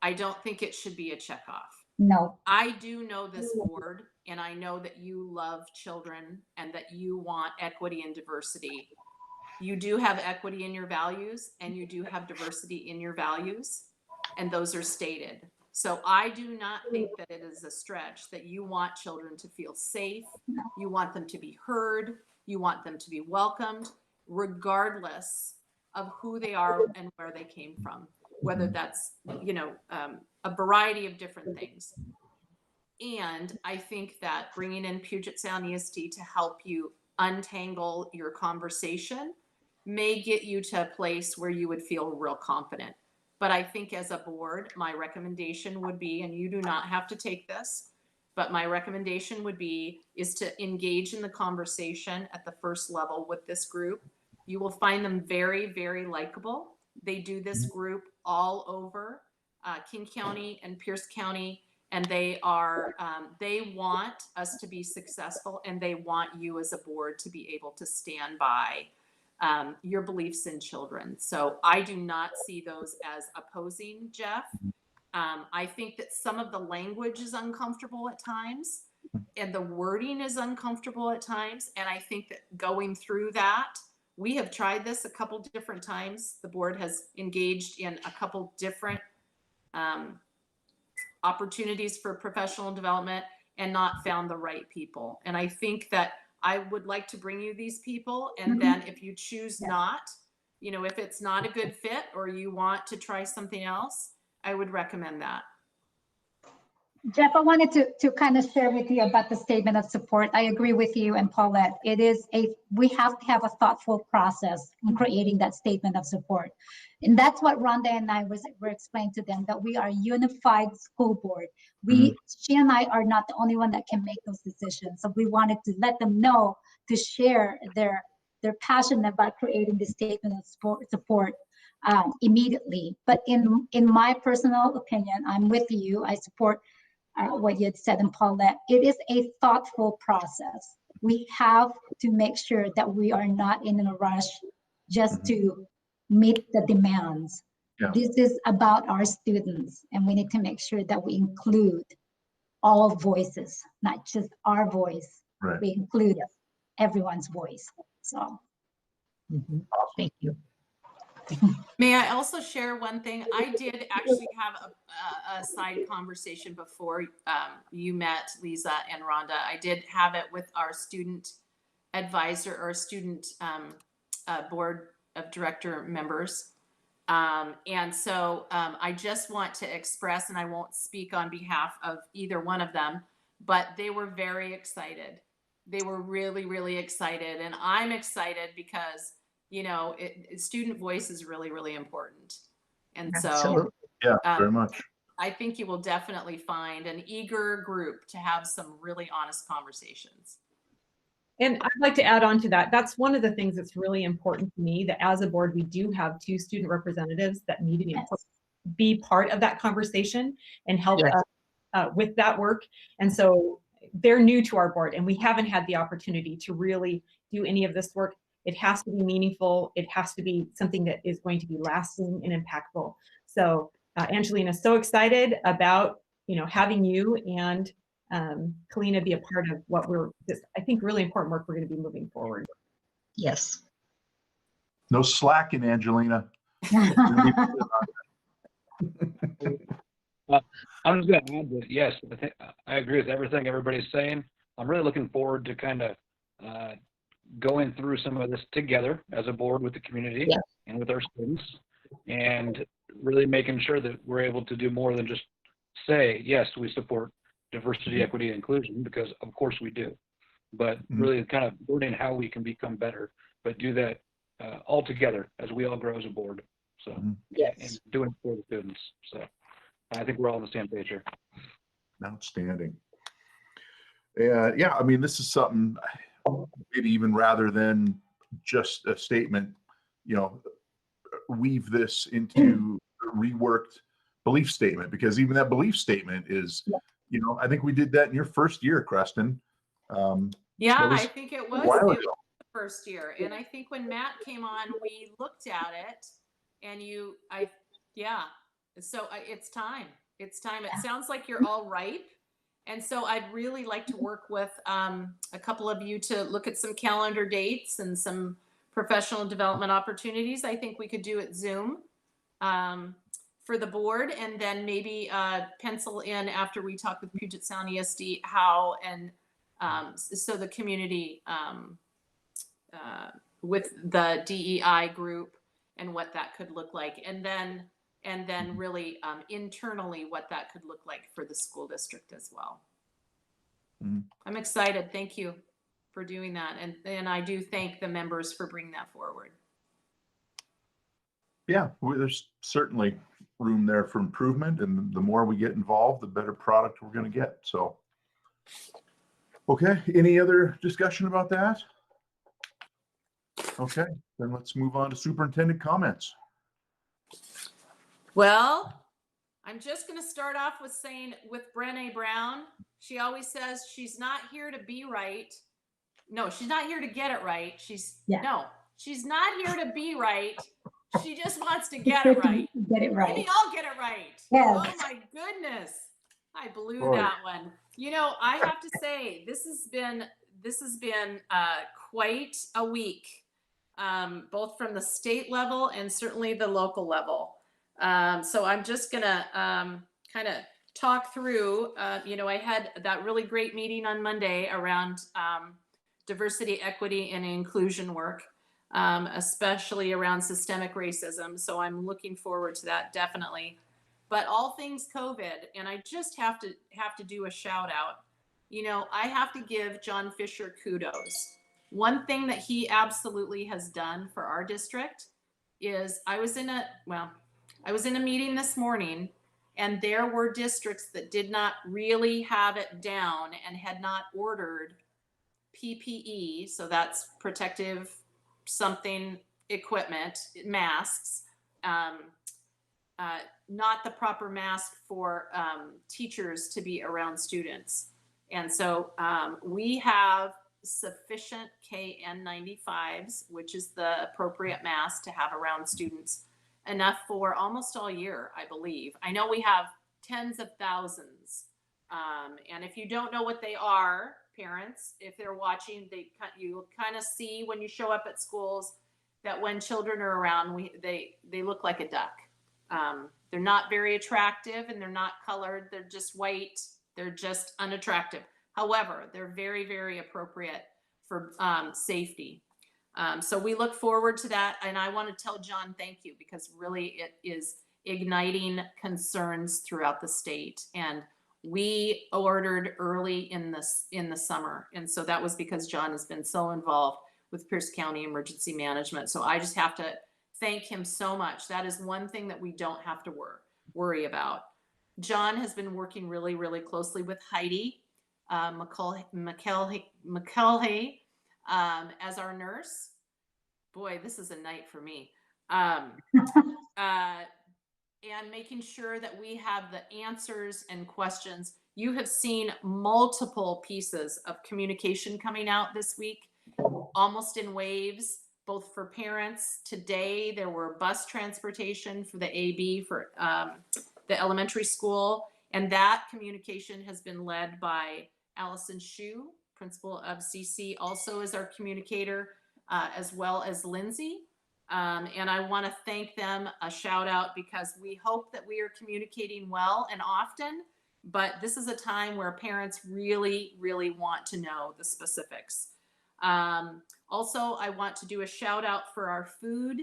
I don't think it should be a checkoff. No. I do know this board, and I know that you love children and that you want equity and diversity. You do have equity in your values, and you do have diversity in your values, and those are stated. So I do not think that it is a stretch that you want children to feel safe, you want them to be heard, you want them to be welcomed, regardless of who they are and where they came from, whether that's, a variety of different things. And I think that bringing in Puget Sound ESD to help you untangle your conversation may get you to a place where you would feel real confident. But I think as a board, my recommendation would be, and you do not have to take this, but my recommendation would be, is to engage in the conversation at the first level with this group. You will find them very, very likable. They do this group all over King County and Pierce County, and they are, they want us to be successful, and they want you as a board to be able to stand by your beliefs in children. So I do not see those as opposing, Jeff. I think that some of the language is uncomfortable at times, and the wording is uncomfortable at times. And I think that going through that, we have tried this a couple different times. The board has engaged in a couple different opportunities for professional development and not found the right people. And I think that I would like to bring you these people. And then if you choose not, if it's not a good fit or you want to try something else, I would recommend that. Jeff, I wanted to kind of share with you about the statement of support. I agree with you and Paulette. We have to have a thoughtful process in creating that statement of support. And that's what Rhonda and I were explaining to them, that we are a unified school board. She and I are not the only one that can make those decisions. So we wanted to let them know, to share their passion about creating this statement of support immediately. But in my personal opinion, I'm with you. I support what you had said, and Paulette, it is a thoughtful process. We have to make sure that we are not in a rush just to meet the demands. Yeah. This is about our students, and we need to make sure that we include all voices, not just our voice. Right. We include everyone's voice. So, Thank you. May I also share one thing? I did actually have a side conversation before you met, Lisa and Rhonda. I did have it with our student advisor or student board of director members. And so I just want to express, and I won't speak on behalf of either one of them, but they were very excited. They were really, really excited. And I'm excited because student voice is really, really important. And so, yeah, very much. I think you will definitely find an eager group to have some really honest conversations. And I'd like to add on to that. That's one of the things that's really important to me, that as a board, we do have 2 student representatives that need to be part of that conversation and help us with that work. And so they're new to our board, and we haven't had the opportunity to really do any of this work. It has to be meaningful. It has to be something that is going to be lasting and impactful. So Angelina's so excited about, having you and Kalina be a part of what I think, really important work we're going to be moving forward. Yes. No slacking, Angelina. I'm just going to add that, yes, I agree with everything everybody's saying. I'm really looking forward to kind of going through some of this together as a board with the community and with our students, and really making sure that we're able to do more than just say, yes, we support diversity, equity, and inclusion, because of course we do, but really kind of learning how we can become better, but do that all together as we all grow as a board. So, and doing it for the students. So I think we're all on the same page here. Outstanding. Yeah, I mean, this is something, maybe even rather than just a statement, weave this into a reworked belief statement, because even that belief statement is, you know, I think we did that in your first year, Creston. Yeah, that was I think it a was. while It was ago. the first year. And I think when Matt came on, we looked at it and yeah. So it's time. It's time. It sounds like you're all ripe. And so I'd really like to work with a couple of you to look at some calendar dates and some professional development opportunities. I think we could do it Zoom for the board, and then maybe pencil in after we talk with Puget Sound ESD how and so the community with the DEI group and what that could look like, and then really internally what that could look like for the school district as well. Mhm. I'm excited. Thank you for doing that, and I do thank the members for bringing that forward. Yeah, there's certainly room there for improvement, and the more we get involved, the better product we're going to get. So, okay, any other discussion about that? Okay, then let's move on to superintendent comments. Well, I'm just going to start off with saying with Brené Brown, she always says she's not here to be right. No, she's not here to get it right. She's not here to be right. She just wants to get it right. Get it right. Maybe I'll get it right. Yes. Oh my goodness. I blew Boy. that one. You know, I have to say, this has been quite a week, both from the state level and certainly the local level. So I'm just gonna kind of talk through, you know, I had that really great meeting on Monday around diversity, equity, and inclusion work, especially around systemic racism. So I'm looking forward to that, definitely. But all things COVID, and I just have to do a shout out. You know, I have to give John Fisher kudos. One thing that he absolutely has done for our district is I was in a meeting this morning, and there were districts that did not really have it down and had not ordered PPE, so that's protective something equipment, masks, not the proper mask for teachers to be around students. And so we have sufficient KN95s, which is the appropriate mask to have around students, enough for almost all year, I believe. I know we have tens of thousands. And if you don't know what they are, parents, if they're watching, you kind of see when you show up at schools that when children are around, they look like a duck. They're not very attractive, and they're not colored. They're just white. They're just unattractive. However, they're very, very appropriate for safety. So we look forward to that. And I want to tell John thank you, because really it is igniting concerns throughout the state. And we ordered early in the summer. And so that was because John has been so involved with Pierce County Emergency Management. So I just have to thank him so much. That is one thing that we don't have to worry about. John has been working really, really closely with Heidi McElhay as our nurse. Boy, this is a night for me. And making sure that we have the answers and questions. You have seen multiple pieces of communication coming out this week, almost in waves, both for parents. Today, there were bus transportation for the AB for the elementary school. And that communication has been led by Allison Shue, principal of CC, also as our communicator, as well as Lindsay. And I want to thank them, a shout out, because we hope that we are communicating well and often, but this is a time where parents really, really want to know the specifics. Also, I want to do a shout out for our food,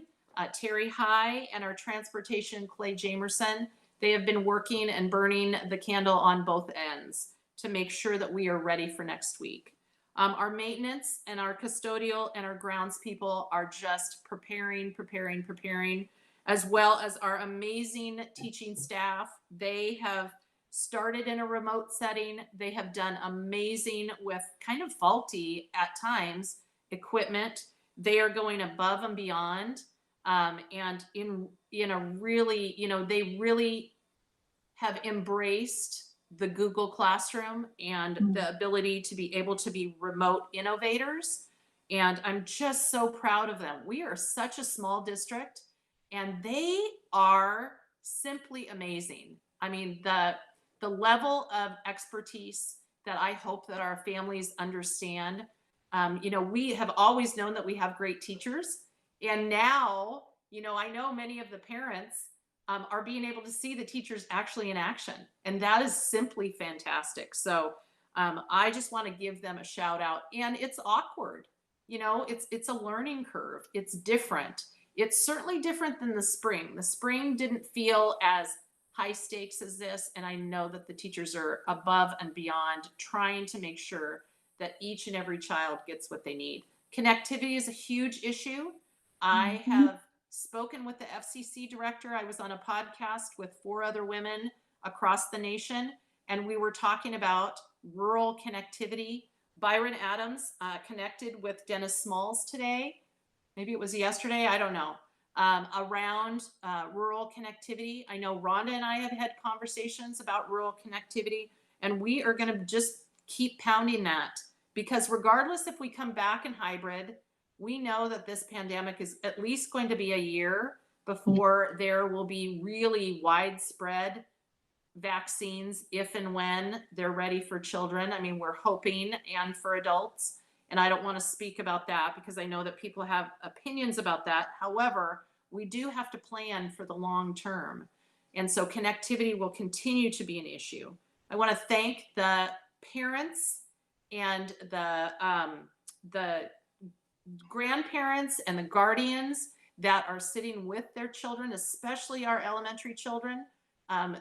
Terry High, and our transportation, Clay Jamerson. They have been working and burning the candle on both ends to make sure that we are ready for next week. Our maintenance and our custodial and our grounds people are just preparing, as well as our amazing teaching staff. They have started in a remote setting. They have done amazing with kind of faulty at times equipment. They are going above and beyond. And in a really, you know, they really have embraced the Google Classroom and the ability to be able to be remote innovators. And I'm just so proud of them. We are such a small district and they are simply amazing. I mean, the level of expertise that I hope that our families understand. You know, we have always known that we have great teachers. And now, you know, I know many of the parents are being able to see the teachers actually in action. And that is simply fantastic. So I just want to give them a shout out. And it's awkward. You know, it's a learning curve. It's different. It's certainly different than the spring. The spring didn't feel as high stakes as this. And I know that the teachers are above and beyond trying to make sure that each and every child gets what they need. Connectivity is a huge issue. I have spoken with the FCC director. I was on a podcast with 4 other women across the nation, and we were talking about rural connectivity. Byron Adams connected with Dennis Smalls today. Maybe it was yesterday, I don't know, around rural connectivity. I know Rhonda and I have had conversations about rural connectivity, and we are going to just keep pounding that, because regardless if we come back in hybrid, we know that this pandemic is at least going to be a year before there will be really widespread vaccines, if and when they're ready for children. I mean, we're hoping, and for adults. And I don't want to speak about that because I know that people have opinions about that. However, we do have to plan for the long term. And so connectivity will continue to be an issue. I want to thank the parents and the grandparents and the guardians that are sitting with their children, especially our elementary children,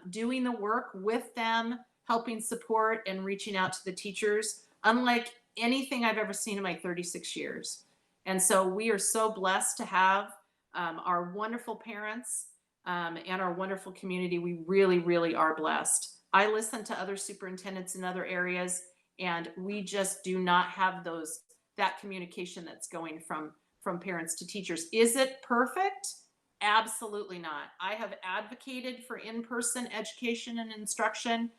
doing the work with them, helping support and reaching out to the teachers, unlike anything I've ever seen in my 36 years. And so we are so blessed to have our wonderful parents and our wonderful community. We really, really are blessed. I listen to other superintendents in other areas, and we just do not have that communication that's going from parents to teachers. Is it perfect? Absolutely not. I have advocated for in-person education and instruction,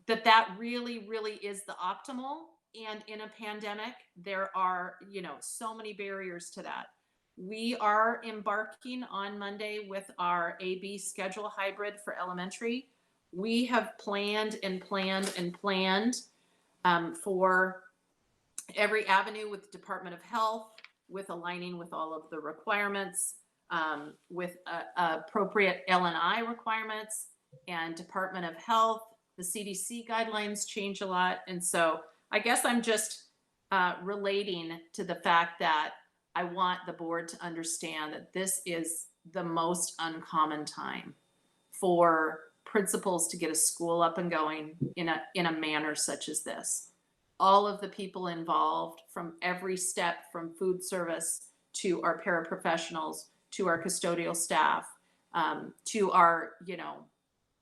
that really, really is the optimal. And in a pandemic, there are, you know, so many barriers to that. We are embarking on Monday with our AB schedule hybrid for elementary. We have planned and planned and planned for every avenue with the Department of Health, with aligning with all of the requirements, with appropriate L&I requirements and Department of Health. The CDC guidelines change a lot. And so I guess I'm just relating to the fact that I want the board to understand that this is the most uncommon time for principals to get a school up and going in a manner such as this. All of the people involved, from every step, from food service to our paraprofessionals, to our custodial staff, to our, you know,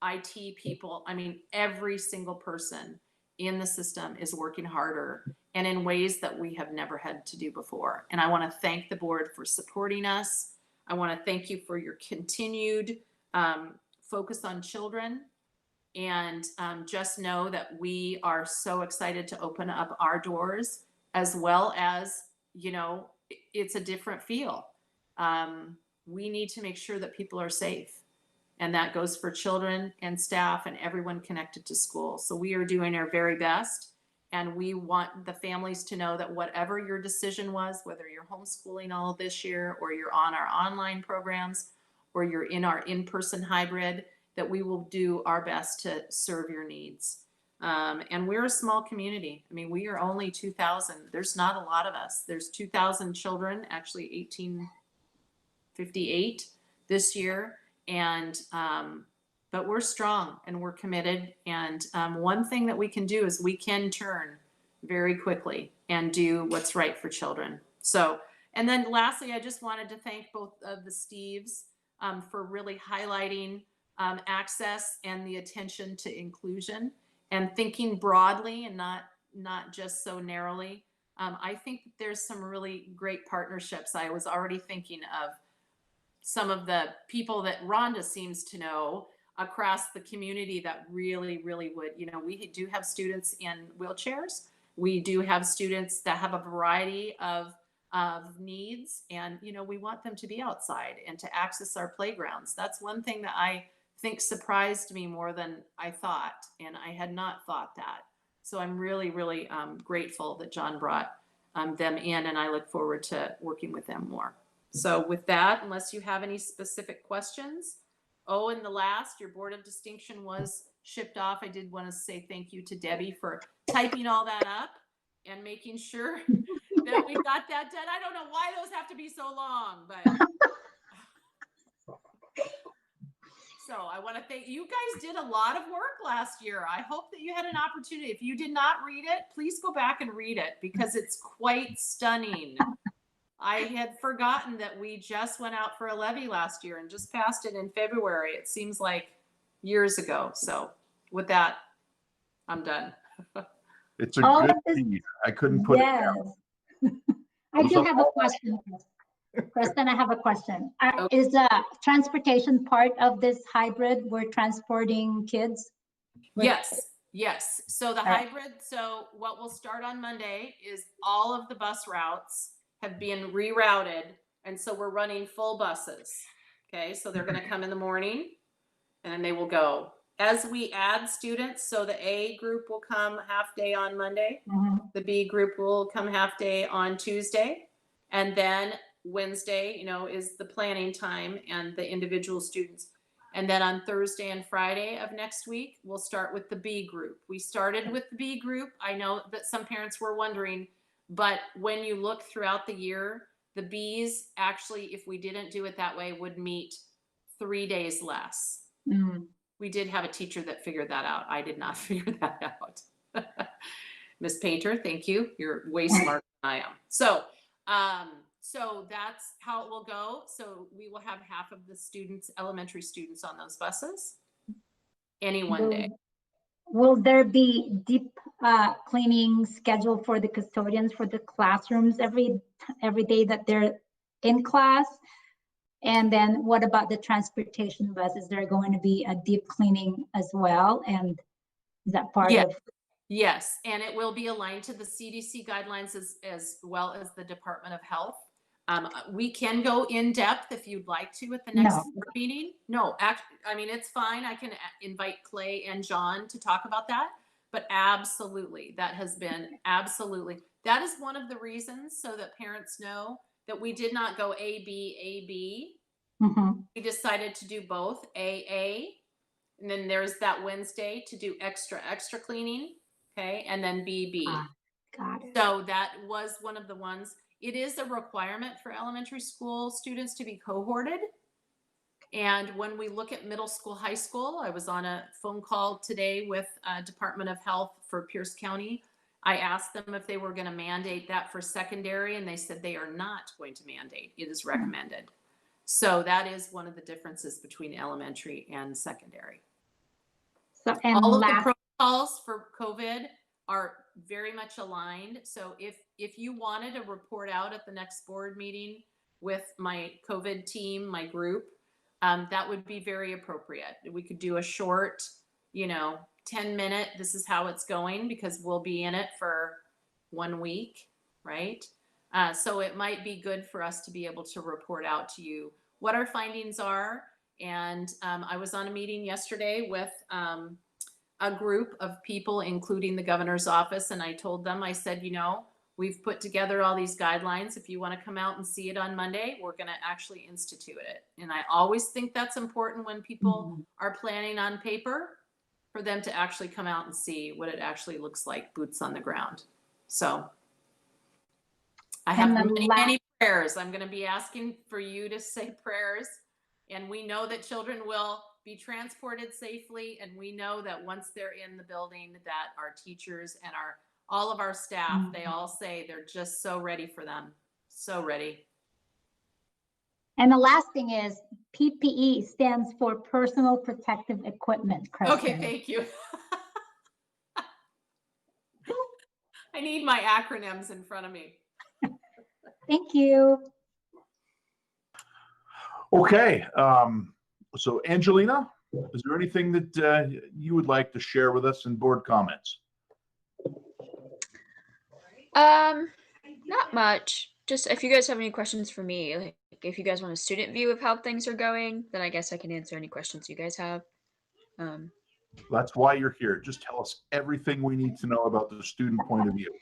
IT people. I mean, every single person in the system is working harder and in ways that we have never had to do before. And I want to thank the board for supporting us. I want to thank you for your continued focus on children. And just know that we are so excited to open up our doors, as well as, you know, it's a different feel. We need to make sure that people are safe. And that goes for children and staff and everyone connected to school. So we are doing our very best. And we want the families to know that whatever your decision was, whether you're homeschooling all this year, or you're on our online programs, or you're in our in-person hybrid, that we will do our best to serve your needs. And we're a small community. I mean, we are only 2,000. There's not a lot of us. There's 2,000 children, actually 1,858 this year. And, but we're strong and we're committed. And one thing that we can do is we can turn very quickly and do what's right for children. So, and then lastly, I just wanted to thank both of the Steves for really highlighting access and the attention to inclusion and thinking broadly and not just so narrowly. I think that there's some really great partnerships. I was already thinking of some of the people that Rhonda seems to know across the community that really, really would, we do have students in wheelchairs. We do have students that have a variety of needs, and, we want them to be outside and to access our playgrounds. That's one thing that I think surprised me more than I thought, and I had not thought that. So I'm really, really grateful that John brought them in, and I look forward to working with them more. So with that, unless you have any specific questions. Oh, and the last, your Board of Distinction was shipped off. I did want to say thank you to Debbie for typing all that up and making sure that we got that done. I don't know why those have to be so long, but so I want to thank you guys. Did a lot of work last year. I hope that you had an opportunity. If you did not read it, please go back and read it because it's quite stunning. I had forgotten that we just went out for a levy last year and just passed it in February. It seems like years ago. So with that, I'm done. It's a good read. I couldn't put it down. I do have a question. Kristen, I have a question. Is transportation part of this hybrid? We're transporting kids? Yes. So the hybrid, so what will start on Monday is all of the bus routes have been rerouted. And so we're running full buses. Okay. So they're going to come in the morning and then they will go. As we add students, so the A group will come half day on Monday. The B group will come half day on Tuesday. And then Wednesday, is the planning time and the individual students. And then on Thursday and Friday of next week, we'll start with the B group. We started with the B group. I know that some parents were wondering, but when you look throughout the year, the Bs actually, if we didn't do it that way, would meet 3 days less. We did have a teacher that figured that out. I did not figure that out. Miss Painter, thank you. You're way smarter than I am. So that's how it will go. So we will have half of the students, elementary students, on those buses any one day. Will there be deep cleaning scheduled for the custodians for the classrooms every day that they're in class? And then what about the transportation bus? Is there going to be a deep cleaning as well? And is that part of? Yes, and it will be aligned to the CDC guidelines as well as the Department of Health. We can go in depth if you'd like to at the next meeting. No, it's fine. I can invite Clay and John to talk about that. But absolutely, that is one of the reasons so that parents know that we did not go A-B. We decided to do both AA, and then there's that Wednesday to do extra cleaning, okay, and then BB. Got it. So that was one of the ones. It is a requirement for elementary school students to be cohorted. And when we look at middle school, high school, I was on a phone call today with Department of Health for Pierce County. I asked them if they were going to mandate that for secondary, and they said they are not going to mandate. It is recommended. So that is one of the differences between elementary and secondary. So, all of the protocols for COVID are very much aligned. So if you wanted to report out at the next board meeting with my COVID team, my group, that would be very appropriate. We could do a short, 10-minute, this is how it's going, because we'll be in it for 1 week, right? So it might be good for us to be able to report out to you what our findings are. And I was on a meeting yesterday with a group of people, including the governor's office. And I told them, I said, we've put together all these guidelines. If you want to come out and see it on Monday, we're going to actually institute it. And I always think that's important when people are planning on paper, for them to actually come out and see what it actually looks like, boots on the ground. So I have many prayers. I'm going to be asking for you to say prayers. And we know that children will be transported safely. And we know that once they're in the building, that our teachers and all of our staff, they all say they're just so ready for them. So ready. And the last thing is PPE stands for personal protective equipment. Kristen. Okay, thank you. I need my acronyms in front of me. Thank you. Okay, so Angelina? Is there anything that you would like to share with us in board comments? Not much. Just if you guys have any questions for me, like if you guys want a student view of how things are going, then I guess I can answer any questions you guys have. That's why you're here. Just tell us everything we need to know about the student point of view.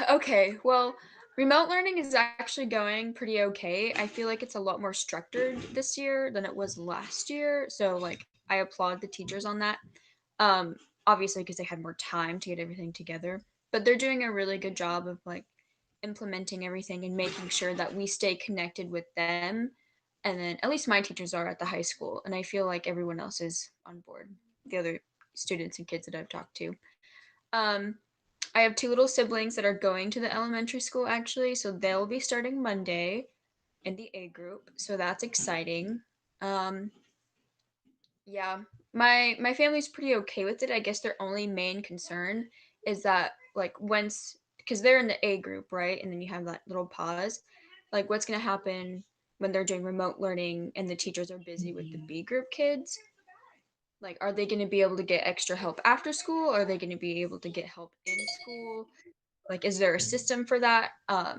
Okay, well, remote learning is actually going pretty okay. I feel like it's a lot more structured this year than it was last year. So like I applaud the teachers on that. Obviously because they had more time to get everything together, but they're doing a really good job of like implementing everything and making sure that we stay connected with them. And then at least my teachers are at the high school, and I feel like everyone else is on board, the other students and kids that I've talked to. I have 2 little siblings that are going to the elementary school actually, so they'll be starting Monday in the A group, so that's exciting. Yeah, my family's pretty okay with it. I guess their only main concern is that like once, because they're in the A group, right? And then you have that little pause. Like what's gonna happen when they're doing remote learning and the teachers are busy with the B group kids? Like, are they gonna be able to get extra help after school? Or are they gonna be able to get help in school? Like, is there a system for that? I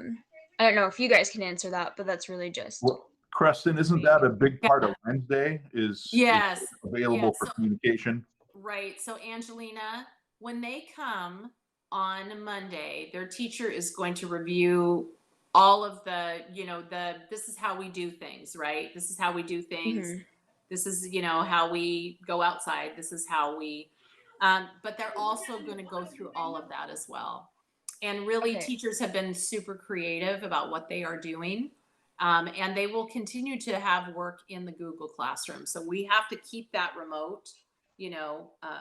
don't know if you guys can answer that, but that's really just Well, Creston, isn't that a big part of Wednesday is Yes. available Yes. for communication? Right. So Angelina, when they come on Monday, their teacher is going to review all of the, this is how we do things, right? This is how we do things. Mhm. This is, how we go outside. This is how we, but they're also going to go through all of that as well. And really, Okay. teachers have been super creative about what they are doing. And they will continue to have work in the Google Classroom. So we have to keep that remote,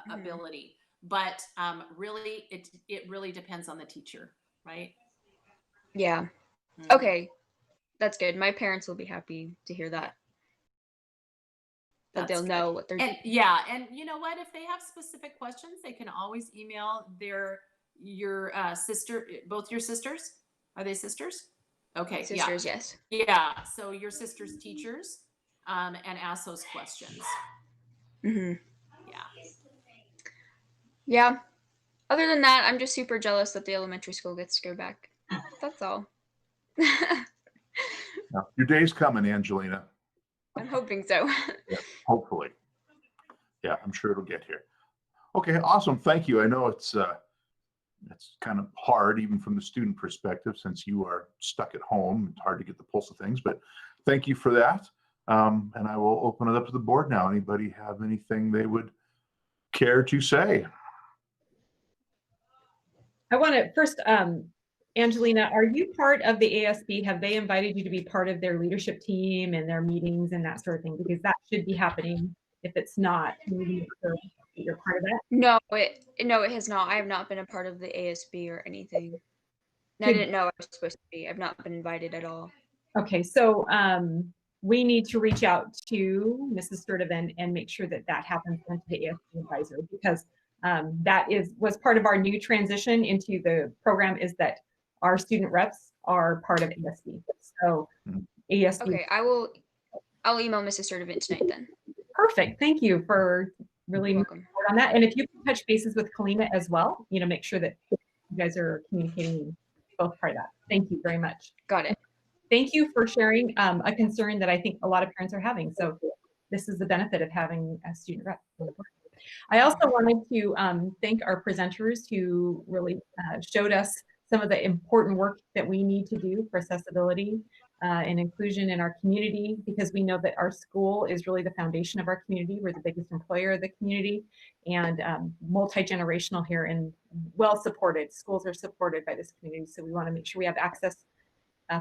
ability. But really, it really depends on the teacher, right? Yeah. Mhm. Okay. That's good. My parents will be happy to hear that. That That's they'll good. know what they're And yeah, and you know what? If they have specific questions, they can always email your sister, both your sisters. Are they sisters? Okay, sisters, yes. yeah. So your sister's teachers, and ask those questions. Mm-hmm. Yeah. Yeah. Other than that, I'm just super jealous that the elementary school gets to go back. That's all. Now, your day's coming, Angelina. I'm hoping so. Yeah, hopefully. Yeah, I'm sure it'll get here. Okay, awesome. Thank you. I know it's kind of hard, even from the student perspective, since you are stuck at home. It's hard to get the pulse of things, but thank you for that. And I will open it up to the board now. Anybody have anything they would care to say? I want to first, Angelina, are you part of the ASB? Have they invited you to be part of their leadership team and their meetings and that sort of thing? Because that should be happening. If it's not, maybe make sure that you're part of that. No, it has not. I have not been a part of the ASB or anything. And I didn't know I was supposed to be. I've not been invited at all. Okay, so we need to reach out to Mrs. Sturdivant and make sure that that happens into the ASB advisor, because that was part of our new transition into the program, is that our student reps are part of ASB. So ASB. Okay, I'll email Mrs. Sturdivant tonight then. Perfect. Thank you for really welcome on that. And if you can touch bases with Kalina as well, make sure that you guys are communicating both part of that. Thank you very much. Got it. Thank you for sharing a concern that I think a lot of parents are having. So this is the benefit of having a student rep on the board. I also wanted to thank our presenters who really showed us some of the important work that we need to do for accessibility and inclusion in our community, because we know that our school is really the foundation of our community. We're the biggest employer of the community, and multi-generational here, and well supported. Schools are supported by this community, so we want to make sure we have access,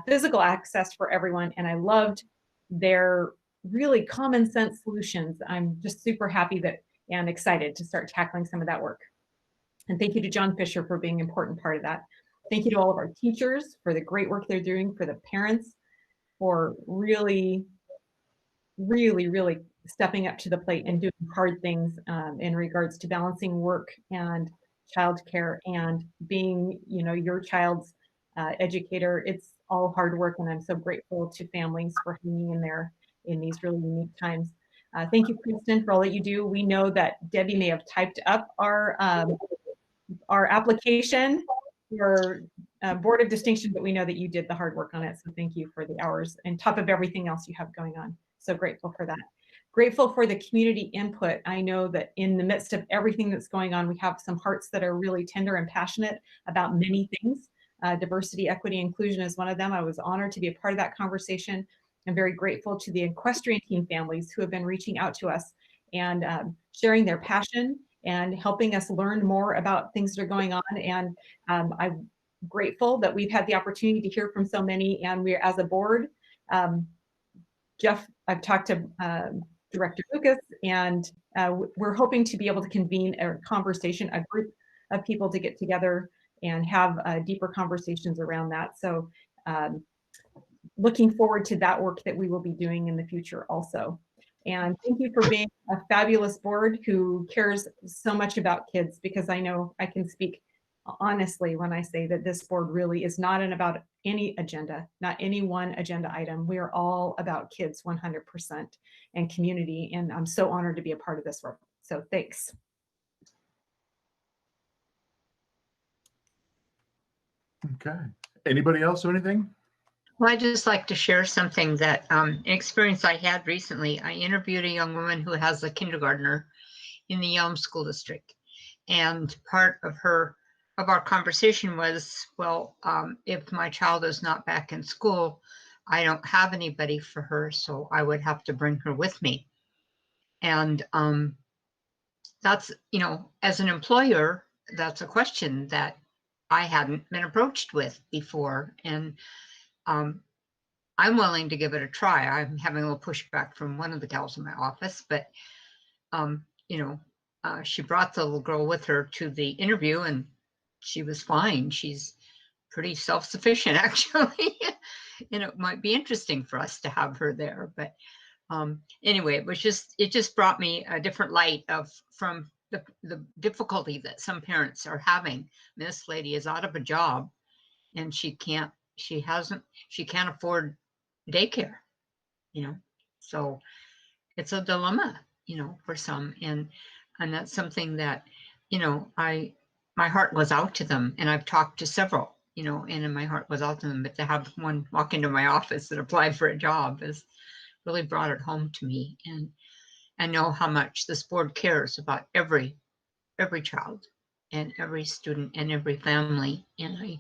physical access for everyone. And I loved their really common sense solutions. I'm just super happy and excited to start tackling some of that work. And thank you to John Fisher for being an important part of that. Thank you to all of our teachers for the great work they're doing, for the parents for really, really, really stepping up to the plate and doing hard things in regards to balancing work and childcare and being, your child's educator. It's all hard work, and I'm so grateful to families for hanging in there in these really unique times. Thank you, Kristen, for all that you do. We know that Debbie may have typed up our application for Board of Distinction, but we know that you did the hard work on it. So thank you for the hours on top of everything else you have going on. So grateful for that. Grateful for the community input. I know that in the midst of everything that's going on, we have some hearts that are really tender and passionate about many things. Diversity, equity, inclusion is one of them. I was honored to be a part of that conversation. I'm very grateful to the equestrian team families who have been reaching out to us and sharing their passion and helping us learn more about things that are going on. And I'm grateful that we've had the opportunity to hear from so many. And we're, as a board, Jeff, I've talked to Director Lucas, and we're hoping to be able to convene a conversation, a group of people to get together and have deeper conversations around that. So looking forward to that work that we will be doing in the future also. And thank you for being a fabulous board who cares so much about kids, because I know I can speak honestly when I say that this board really is not about any agenda, not any one agenda item. We are all about kids 100% and community. And I'm so honored to be a part of this work. So thanks. Okay. Anybody else or anything? Well, I'd just like to share something that an experience I had recently. I interviewed a young woman who has a kindergartner in the Elm School District. And part of our conversation was, well, if my child is not back in school, I don't have anybody for her, so I would have to bring her with me. And that's, you know, as an employer, that's a question that I hadn't been approached with before. And I'm willing to give it a try. I'm having a little pushback from one of the gals in my office, but you know, she brought the little girl with her to the interview and she was fine. She's pretty self-sufficient actually. And it might be interesting for us to have her there. But anyway, it just brought me a different light from the difficulty that some parents are having. This lady is out of a job and she can't afford daycare, you know, so it's a dilemma, you know, for some, and that's something that, you know, my heart was out to them, and I've talked to several, you know, and my heart was out to them, but to have one walk into my office that applied for a job has really brought it home to me. And I know how much this board cares about every child and every student and every family. And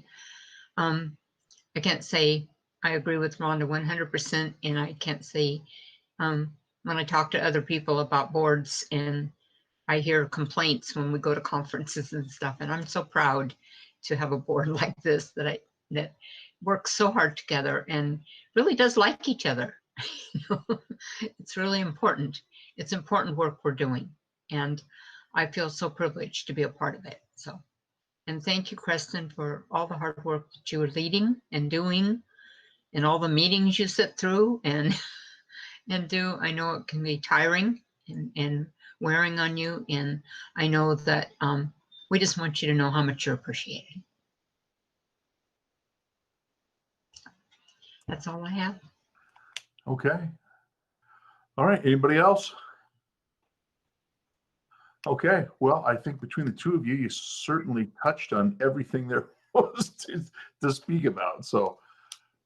I can't say I agree with Rhonda 100%, and I can't say when I talk to other people about boards and I hear complaints when we go to conferences and stuff, and I'm so proud to have a board like this that works so hard together and really does like each other. It's really important. It's important work we're doing, and I feel so privileged to be a part of it. So, and thank you, Kristen, for all the hard work that you are leading and doing, and all the meetings you sit through and do. I know it can be tiring and wearing on you, and I know that we just want you to know how much you're appreciated. That's all I have. Okay. All right. Anybody else? Okay. Well, I think between the two of you, you certainly touched on everything there was to speak about. So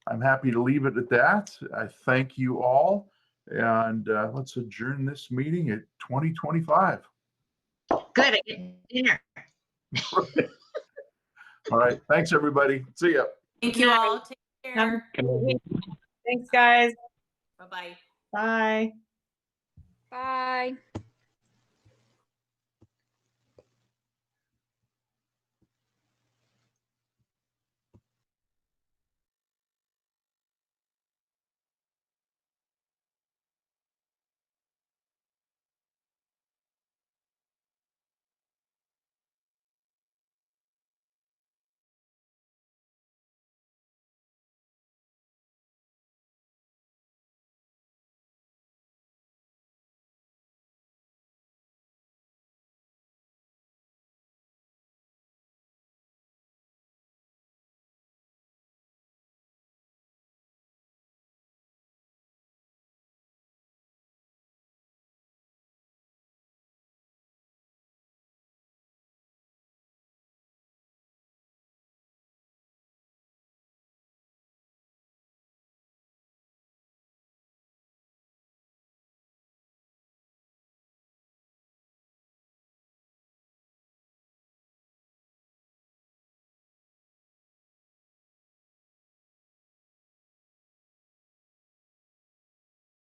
I'm happy to leave it at that. I thank you all, and let's adjourn this meeting at 20:25. Good. I get dinner. All right. Thanks, everybody. See ya. Thank you all. Take care. Thanks, guys. Bye-bye. Bye. Bye.